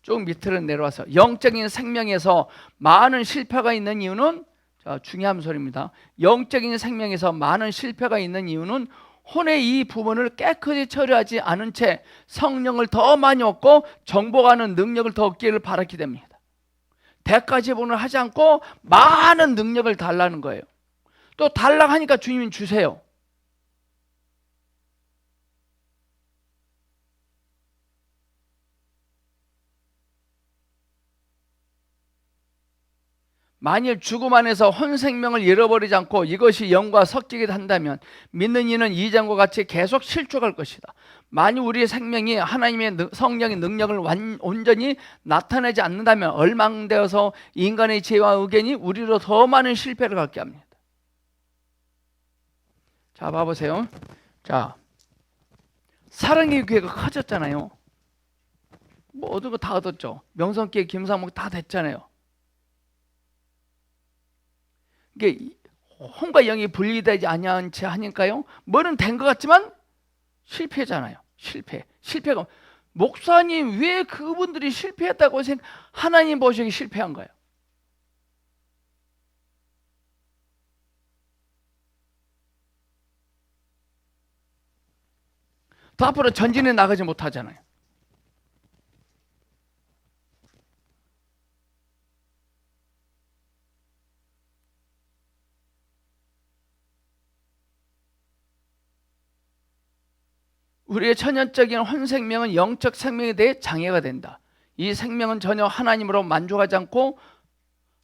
Speaker 1: 쭉 밑으로 내려와서 영적인 생명에서 많은 실패가 있는 이유는 자, 중요한 소리입니다. 영적인 생명에서 많은 실패가 있는 이유는 혼의 이 부분을 깨끗이 처리하지 않은 채 성령을 더 많이 얻고 정복하는 능력을 더 얻기를 바랐기 때문입니다. 대가 지분을 하지 않고 많은 능력을 달라는 거예요. 또 달라고 하니까 주님이 주세요. 만일 죽음 안에서 혼 생명을 잃어버리지 않고 이것이 영과 섞이게 한다면 믿는 이는 이전과 같이 계속 실족할 것이다. 만일 우리의 생명이 하나님의 성령의 능력을 온전히 나타내지 않는다면 얽망되어서 인간의 지혜와 의견이 우리로 더 많은 실패를 갖게 합니다. 자, 봐보세요. 자, 사랑의 교회가 커졌잖아요. 뭐 얻은 거 다 얻었죠. 명성교회, 김사목 다 됐잖아요. 이게 혼과 영이 분리되지 아니한 채 하니까요. 뭐는 된 것 같지만 실패잖아요. 실패가 목사님 왜 그분들이 실패했다고 생각? 하나님 보시기에 실패한 거예요. 더 앞으로 전진해 나가지 못하잖아요. 우리의 천연적인 혼생명은 영적 생명에 대해 장애가 된다. 이 생명은 전혀 하나님으로 만족하지 않고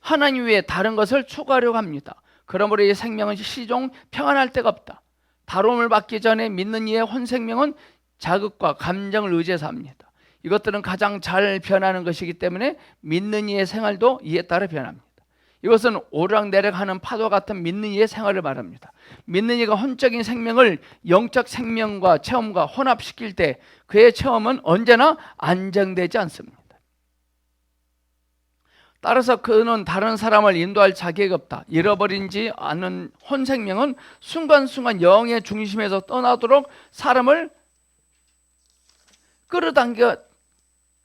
Speaker 1: 하나님 외에 다른 것을 추구하려고 합니다. 그러므로 이 생명은 시종 평안할 데가 없다. 다름을 받기 전에 믿는 이의 혼생명은 자극과 감정을 의지해서 합니다. 이것들은 가장 잘 변하는 것이기 때문에 믿는 이의 생활도 이에 따라 변합니다. 이것은 오락내락하는 파도 같은 믿는 이의 생활을 말합니다. 믿는 이가 혼적인 생명을 영적 생명과 체험과 혼합시킬 때 그의 체험은 언제나 안정되지 않습니다. 따라서 그는 다른 사람을 인도할 자격이 없다. 잃어버리지 않은 혼생명은 순간순간 영의 중심에서 떠나도록 사람을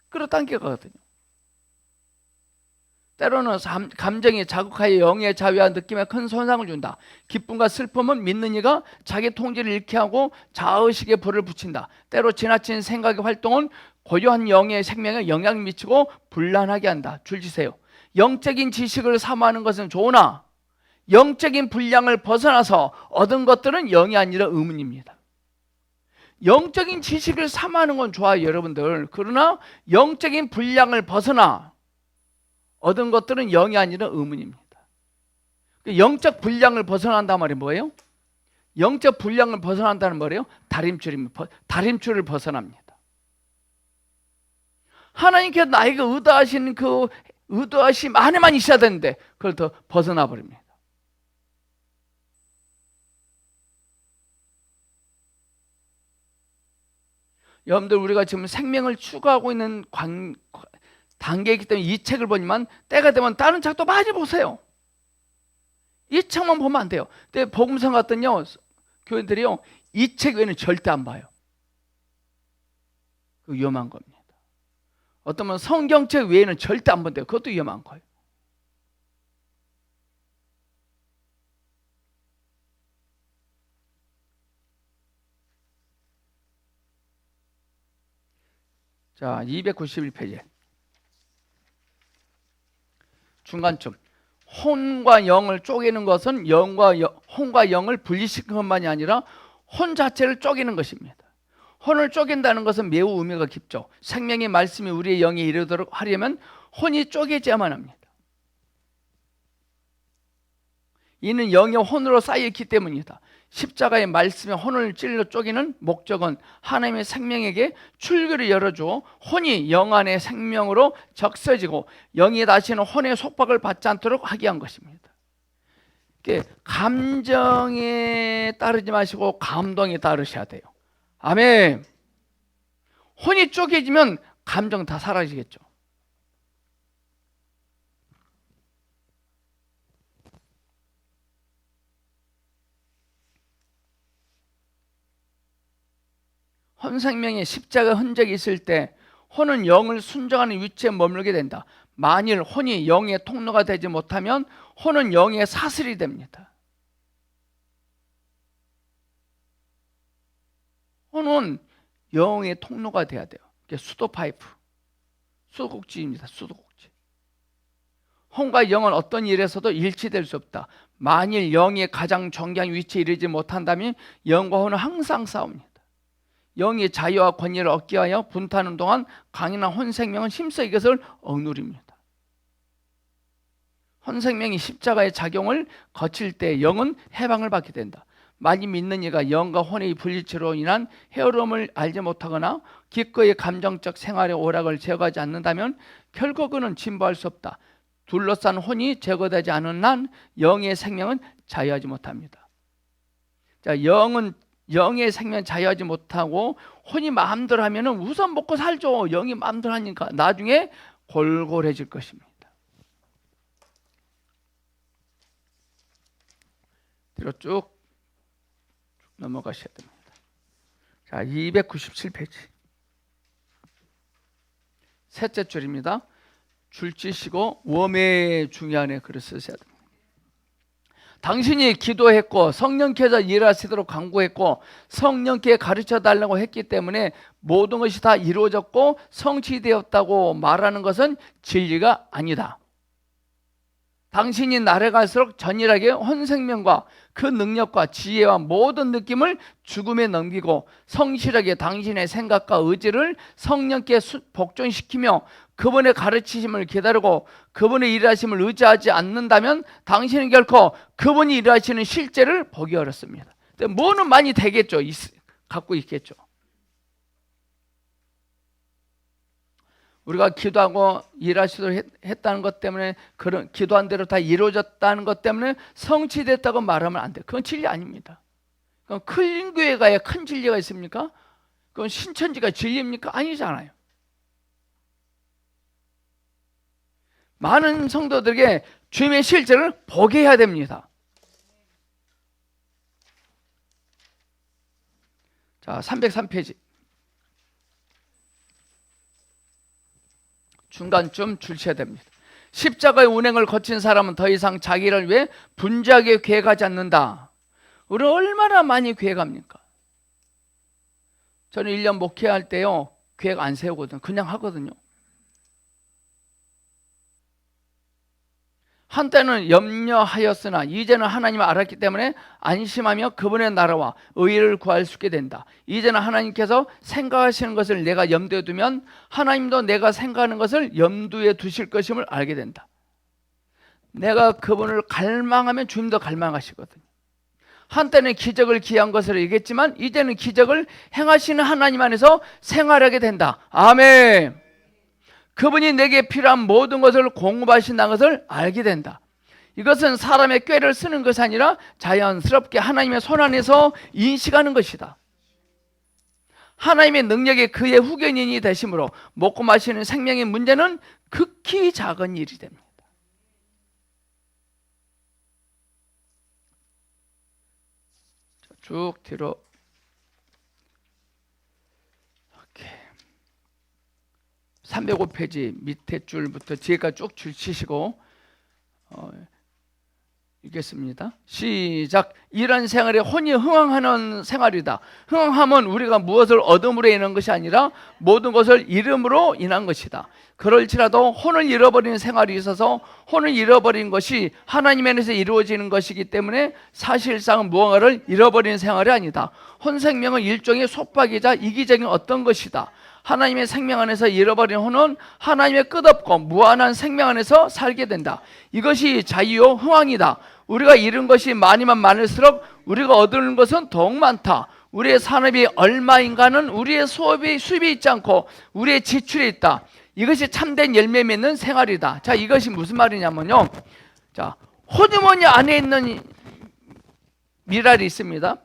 Speaker 1: 끌어당겨가거든요. 때로는 감정이 자극하여 영의 자유와 느낌에 큰 손상을 준다. 기쁨과 슬픔은 믿는 이가 자기 통제를 잃게 하고 자의식에 불을 붙인다. 때로 지나친 생각의 활동은 고요한 영의 생명에 영향을 미치고 불안하게 한다. 줄지세요. 영적인 지식을 사모하는 것은 좋으나 영적인 분량을 벗어나서 얻은 것들은 영이 아니라 의문입니다. 영적인 지식을 사모하는 건 좋아요, 여러분들. 그러나 영적인 분량을 벗어나 얻은 것들은 영이 아니라 의문입니다. 영적 분량을 벗어난단 말이 뭐예요? 영적 분량을 벗어난다는 말이에요. 다림줄입니다. 다림줄을 벗어납니다. 하나님께서 나에게 의도하신 그 의도하심 안에만 있어야 되는데 그걸 더 벗어나 버립니다. 여러분들 우리가 지금 생명을 추구하고 있는 단계이기 때문에 이 책을 보지만 때가 되면 다른 책도 많이 보세요. 이 책만 보면 안 돼요. 근데 복음성 같은요 교인들이요 이 책 외에는 절대 안 봐요. 그 위험한 겁니다. 어떤 분 성경책 외에는 절대 안 본대요. 그것도 위험한 거예요. 자, 291페이지 중간쯤 혼과 영을 쪼개는 것은 혼과 영을 분리시키는 것만이 아니라 혼 자체를 쪼개는 것입니다. 혼을 쪼갠다는 것은 매우 의미가 깊죠. 생명의 말씀이 우리의 영에 이르도록 하려면 혼이 쪼개져야만 합니다. 이는 영이 혼으로 쌓여있기 때문이다. 십자가의 말씀에 혼을 찔러 쪼개는 목적은 하나님의 생명에게 출구를 열어주어 혼이 영 안의 생명으로 적셔지고 영이 다시는 혼의 속박을 받지 않도록 하게 한 것입니다. 감정에 따르지 마시고 감동에 따르셔야 돼요. 아멘. 혼이 쪼개지면 감정 다 사라지겠죠. 혼생명에 십자가 흔적이 있을 때 혼은 영을 순정하는 위치에 머물게 된다. 만일 혼이 영의 통로가 되지 못하면 혼은 영의 사슬이 됩니다. 혼은 영의 통로가 돼야 돼요. 수도 파이프, 수도꼭지입니다. 수도꼭지. 혼과 영은 어떤 일에서도 일치될 수 없다. 만일 영의 가장 정교한 위치에 이르지 못한다면 영과 혼은 항상 싸웁니다. 영이 자유와 권위를 얻기 위하여 분투하는 동안 강인한 혼생명은 힘써 이것을 억누릅니다. 혼생명이 십자가의 작용을 거칠 때 영은 해방을 받게 된다. 많이 믿는 이가 영과 혼의 불일치로 인한 헤어름을 알지 못하거나 기꺼이 감정적 생활의 오락을 제거하지 않는다면 결국 그는 진보할 수 없다. 둘러싼 혼이 제거되지 않은 한 영의 생명은 자유하지 못합니다. 자, 영의 생명 자유하지 못하고 혼이 마음대로 하면 우선 먹고 살죠. 영이 마음대로 하니까 나중에 골골해질 것입니다. 뒤로 쭉 넘어가셔야 됩니다. 자, 297페이지 셋째 줄입니다. 줄치시고 웜에 중요한 글을 쓰셔야 됩니다. 당신이 기도했고 성령께서 일하시도록 강구했고 성령께 가르쳐달라고 했기 때문에 모든 것이 다 이루어졌고 성취되었다고 말하는 것은 진리가 아니다. 당신이 나아갈수록 전일하게 혼생명과 그 능력과 지혜와 모든 느낌을 죽음에 넘기고 성실하게 당신의 생각과 의지를 성령께 복종시키며 그분의 가르치심을 기다리고 그분의 일하심을 의지하지 않는다면 당신은 결코 그분이 일하시는 실제를 보기 어렵습니다. 뭐는 많이 되겠죠. 갖고 있겠죠. 우리가 기도하고 일하시도록 했다는 것 때문에 그런 기도한 대로 다 이루어졌다는 것 때문에 성취됐다고 말하면 안 돼요. 그건 진리 아닙니다. 그럼 큰 교회 가야 큰 진리가 있습니까? 그건 신천지가 진리입니까? 아니잖아요. 많은 성도들에게 주님의 실제를 보게 해야 됩니다. 자, 303페이지 중간쯤 줄쳐야 됩니다. 십자가의 운행을 거친 사람은 더 이상 자기를 위해 분주하게 계획하지 않는다. 우리 얼마나 많이 계획합니까? 저는 1년 목회할 때요 계획 안 세우거든요. 그냥 하거든요. 한때는 염려하였으나 이제는 하나님을 알았기 때문에 안심하며 그분의 나라와 의를 구할 수 있게 된다. 이제는 하나님께서 생각하시는 것을 내가 염두에 두면 하나님도 내가 생각하는 것을 염두에 두실 것임을 알게 된다. 내가 그분을 갈망하면 주님도 갈망하시거든요. 한때는 기적을 기한 것을 얘기했지만 이제는 기적을 행하시는 하나님 안에서 생활하게 된다. 아멘. 그분이 내게 필요한 모든 것을 공급하신다는 것을 알게 된다. 이것은 사람의 꾀를 쓰는 것이 아니라 자연스럽게 하나님의 손 안에서 인식하는 것이다. 하나님의 능력이 그의 후견인이 되심으로 먹고 마시는 생명의 문제는 극히 작은 일이 됩니다. 쭉 뒤로 305페이지 밑에 줄부터 뒤에까지 쭉 줄치시고 읽겠습니다. 시작. 이런 생활에 혼이 흥황하는 생활이다. 흥황함은 우리가 무엇을 얻음으로 인한 것이 아니라 모든 것을 잃음으로 인한 것이다. 그럴지라도 혼을 잃어버리는 생활이 있어서 혼을 잃어버린 것이 하나님 안에서 이루어지는 것이기 때문에 사실상 무언가를 잃어버리는 생활이 아니다. 혼 생명은 일종의 속박이자 이기적인 어떤 것이다. 하나님의 생명 안에서 잃어버린 혼은 하나님의 끝없고 무한한 생명 안에서 살게 된다. 이것이 자유요 흥왕이다. 우리가 잃은 것이 많으면 많을수록 우리가 얻는 것은 더욱 많다. 우리의 산업이 얼마인가는 우리의 수입이 있지 않고 우리의 지출이 있다. 이것이 참된 열매 맺는 생활이다. 자, 이것이 무슨 말이냐면요. 자, 호주머니 안에 있는 미랄이 있습니다.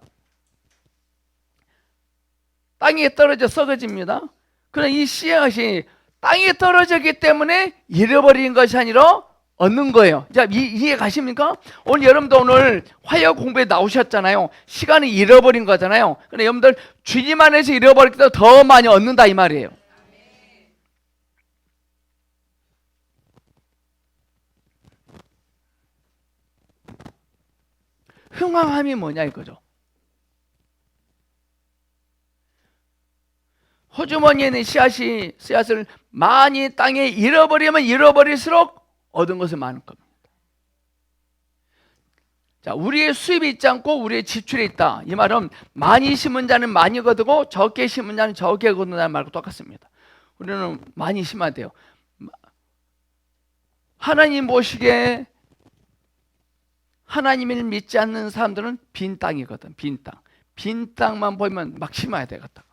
Speaker 1: 땅에 떨어져 썩어집니다. 그러나 이 씨앗이 땅에 떨어졌기 때문에 잃어버린 것이 아니라 얻는 거예요. 자, 이해 가십니까? 오늘 여러분도 오늘 화요 공부에 나오셨잖아요. 시간을 잃어버린 거잖아요. 그런데 여러분들 주님 안에서 잃어버릴 때 더 많이 얻는다 이 말이에요. 흥황함이 뭐냐 이거죠. 호주머니에 있는 씨앗을 많이 땅에 잃어버리면 잃어버릴수록 얻은 것은 많을 겁니다. 자, 우리의 수입이 있지 않고 우리의 지출이 있다. 이 말은 많이 심은 자는 많이 거두고 적게 심은 자는 적게 거둔다는 말과 똑같습니다. 우리는 많이 심어야 돼요. 하나님 보시기에 하나님을 믿지 않는 사람들은 빈 땅이거든. 빈 땅. 빈 땅만 보이면 막 심어야 되겠다.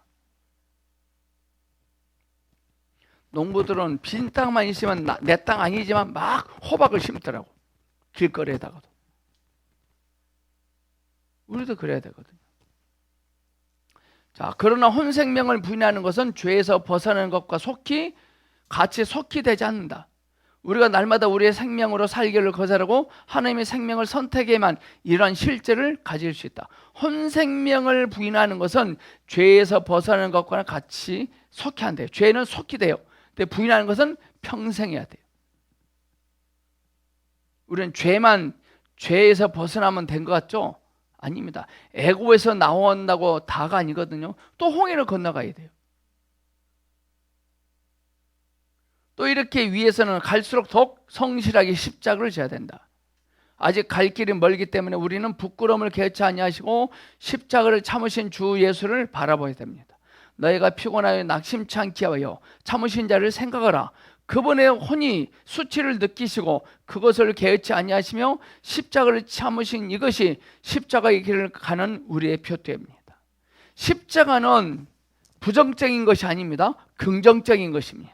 Speaker 1: 농부들은 빈 땅만 있으면 내 땅 아니지만 막 호박을 심더라고. 길거리에다가도. 우리도 그래야 되거든요. 자, 그러나 혼생명을 부인하는 것은 죄에서 벗어나는 것과 같이 속히 되지 않는다. 우리가 날마다 우리의 생명으로 살기를 거절하고 하나님의 생명을 선택해야만 이러한 실제를 가질 수 있다. 혼생명을 부인하는 것은 죄에서 벗어나는 것과 같이 속히 안 돼요. 죄는 속히 돼요. 근데 부인하는 것은 평생 해야 돼요. 우리는 죄에서 벗어나면 된 것 같죠? 아닙니다. 애고에서 나온다고 다가 아니거든요. 또 홍해를 건너가야 돼요. 또 이렇게 위에서는 갈수록 더욱 성실하게 십자가를 져야 된다. 아직 갈 길이 멀기 때문에 우리는 부끄러움을 개치 아니하시고 십자가를 참으신 주 예수를 바라봐야 됩니다. 너희가 피곤하여 낙심치 않게 하여 참으신 자를 생각하라. 그분의 혼이 수치를 느끼시고 그것을 개의치 아니하시며 십자가를 참으신 이것이 십자가의 길을 가는 우리의 표대입니다. 십자가는 부정적인 것이 아닙니다. 긍정적인 것입니다.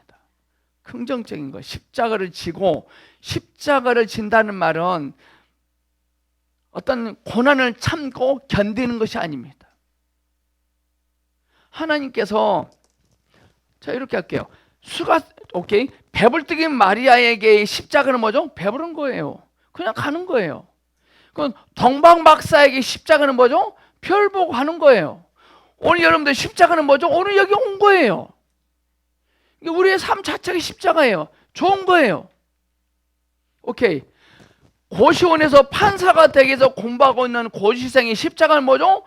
Speaker 1: 긍정적인 것. 십자가를 지고 십자가를 진다는 말은 어떤 고난을 참고 견디는 것이 아닙니다. 하나님께서 자 이렇게 할게요. 배불뚝인 마리아에게 십자가는 뭐죠? 배부른 거예요. 그냥 가는 거예요. 그럼 동방박사에게 십자가는 뭐죠? 별 보고 가는 거예요. 오늘 여러분들 십자가는 뭐죠? 오늘 여기 온 거예요. 우리의 삶 자체가 십자가예요. 좋은 거예요. 오케이. 고시원에서 판사가 되기 위해서 공부하고 있는 고시생의 십자가는 뭐죠?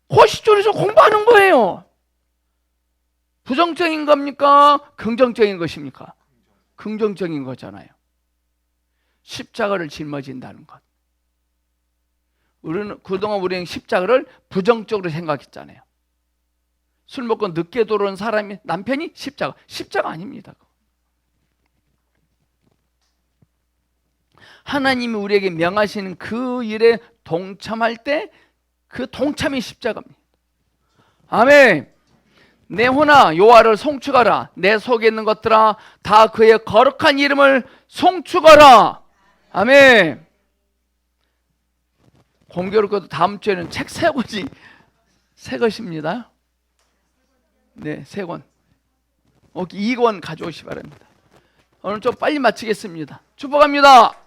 Speaker 1: 고시존에서 공부하는 거예요. 부정적인 겁니까? 긍정적인 것입니까? 긍정적인 거잖아요. 십자가를 짊어진다는 것. 그동안 우리는 십자가를 부정적으로 생각했잖아요. 술 먹고 늦게 들어온 사람이 남편이 십자가 아닙니다. 하나님이 우리에게 명하시는 그 일에 동참할 때 그 동참이 십자가입니다. 아멘. 내 혼아 여호와를 송축하라. 내 속에 있는 것들아 다 그의 거룩한 이름을 송축하라. 아멘. 공교롭게도 다음 주에는 책 3권이 새 것입니다. 네, 3권. 2권 가져오시 바랍니다. 오늘 좀 빨리 마치겠습니다. 축복합니다.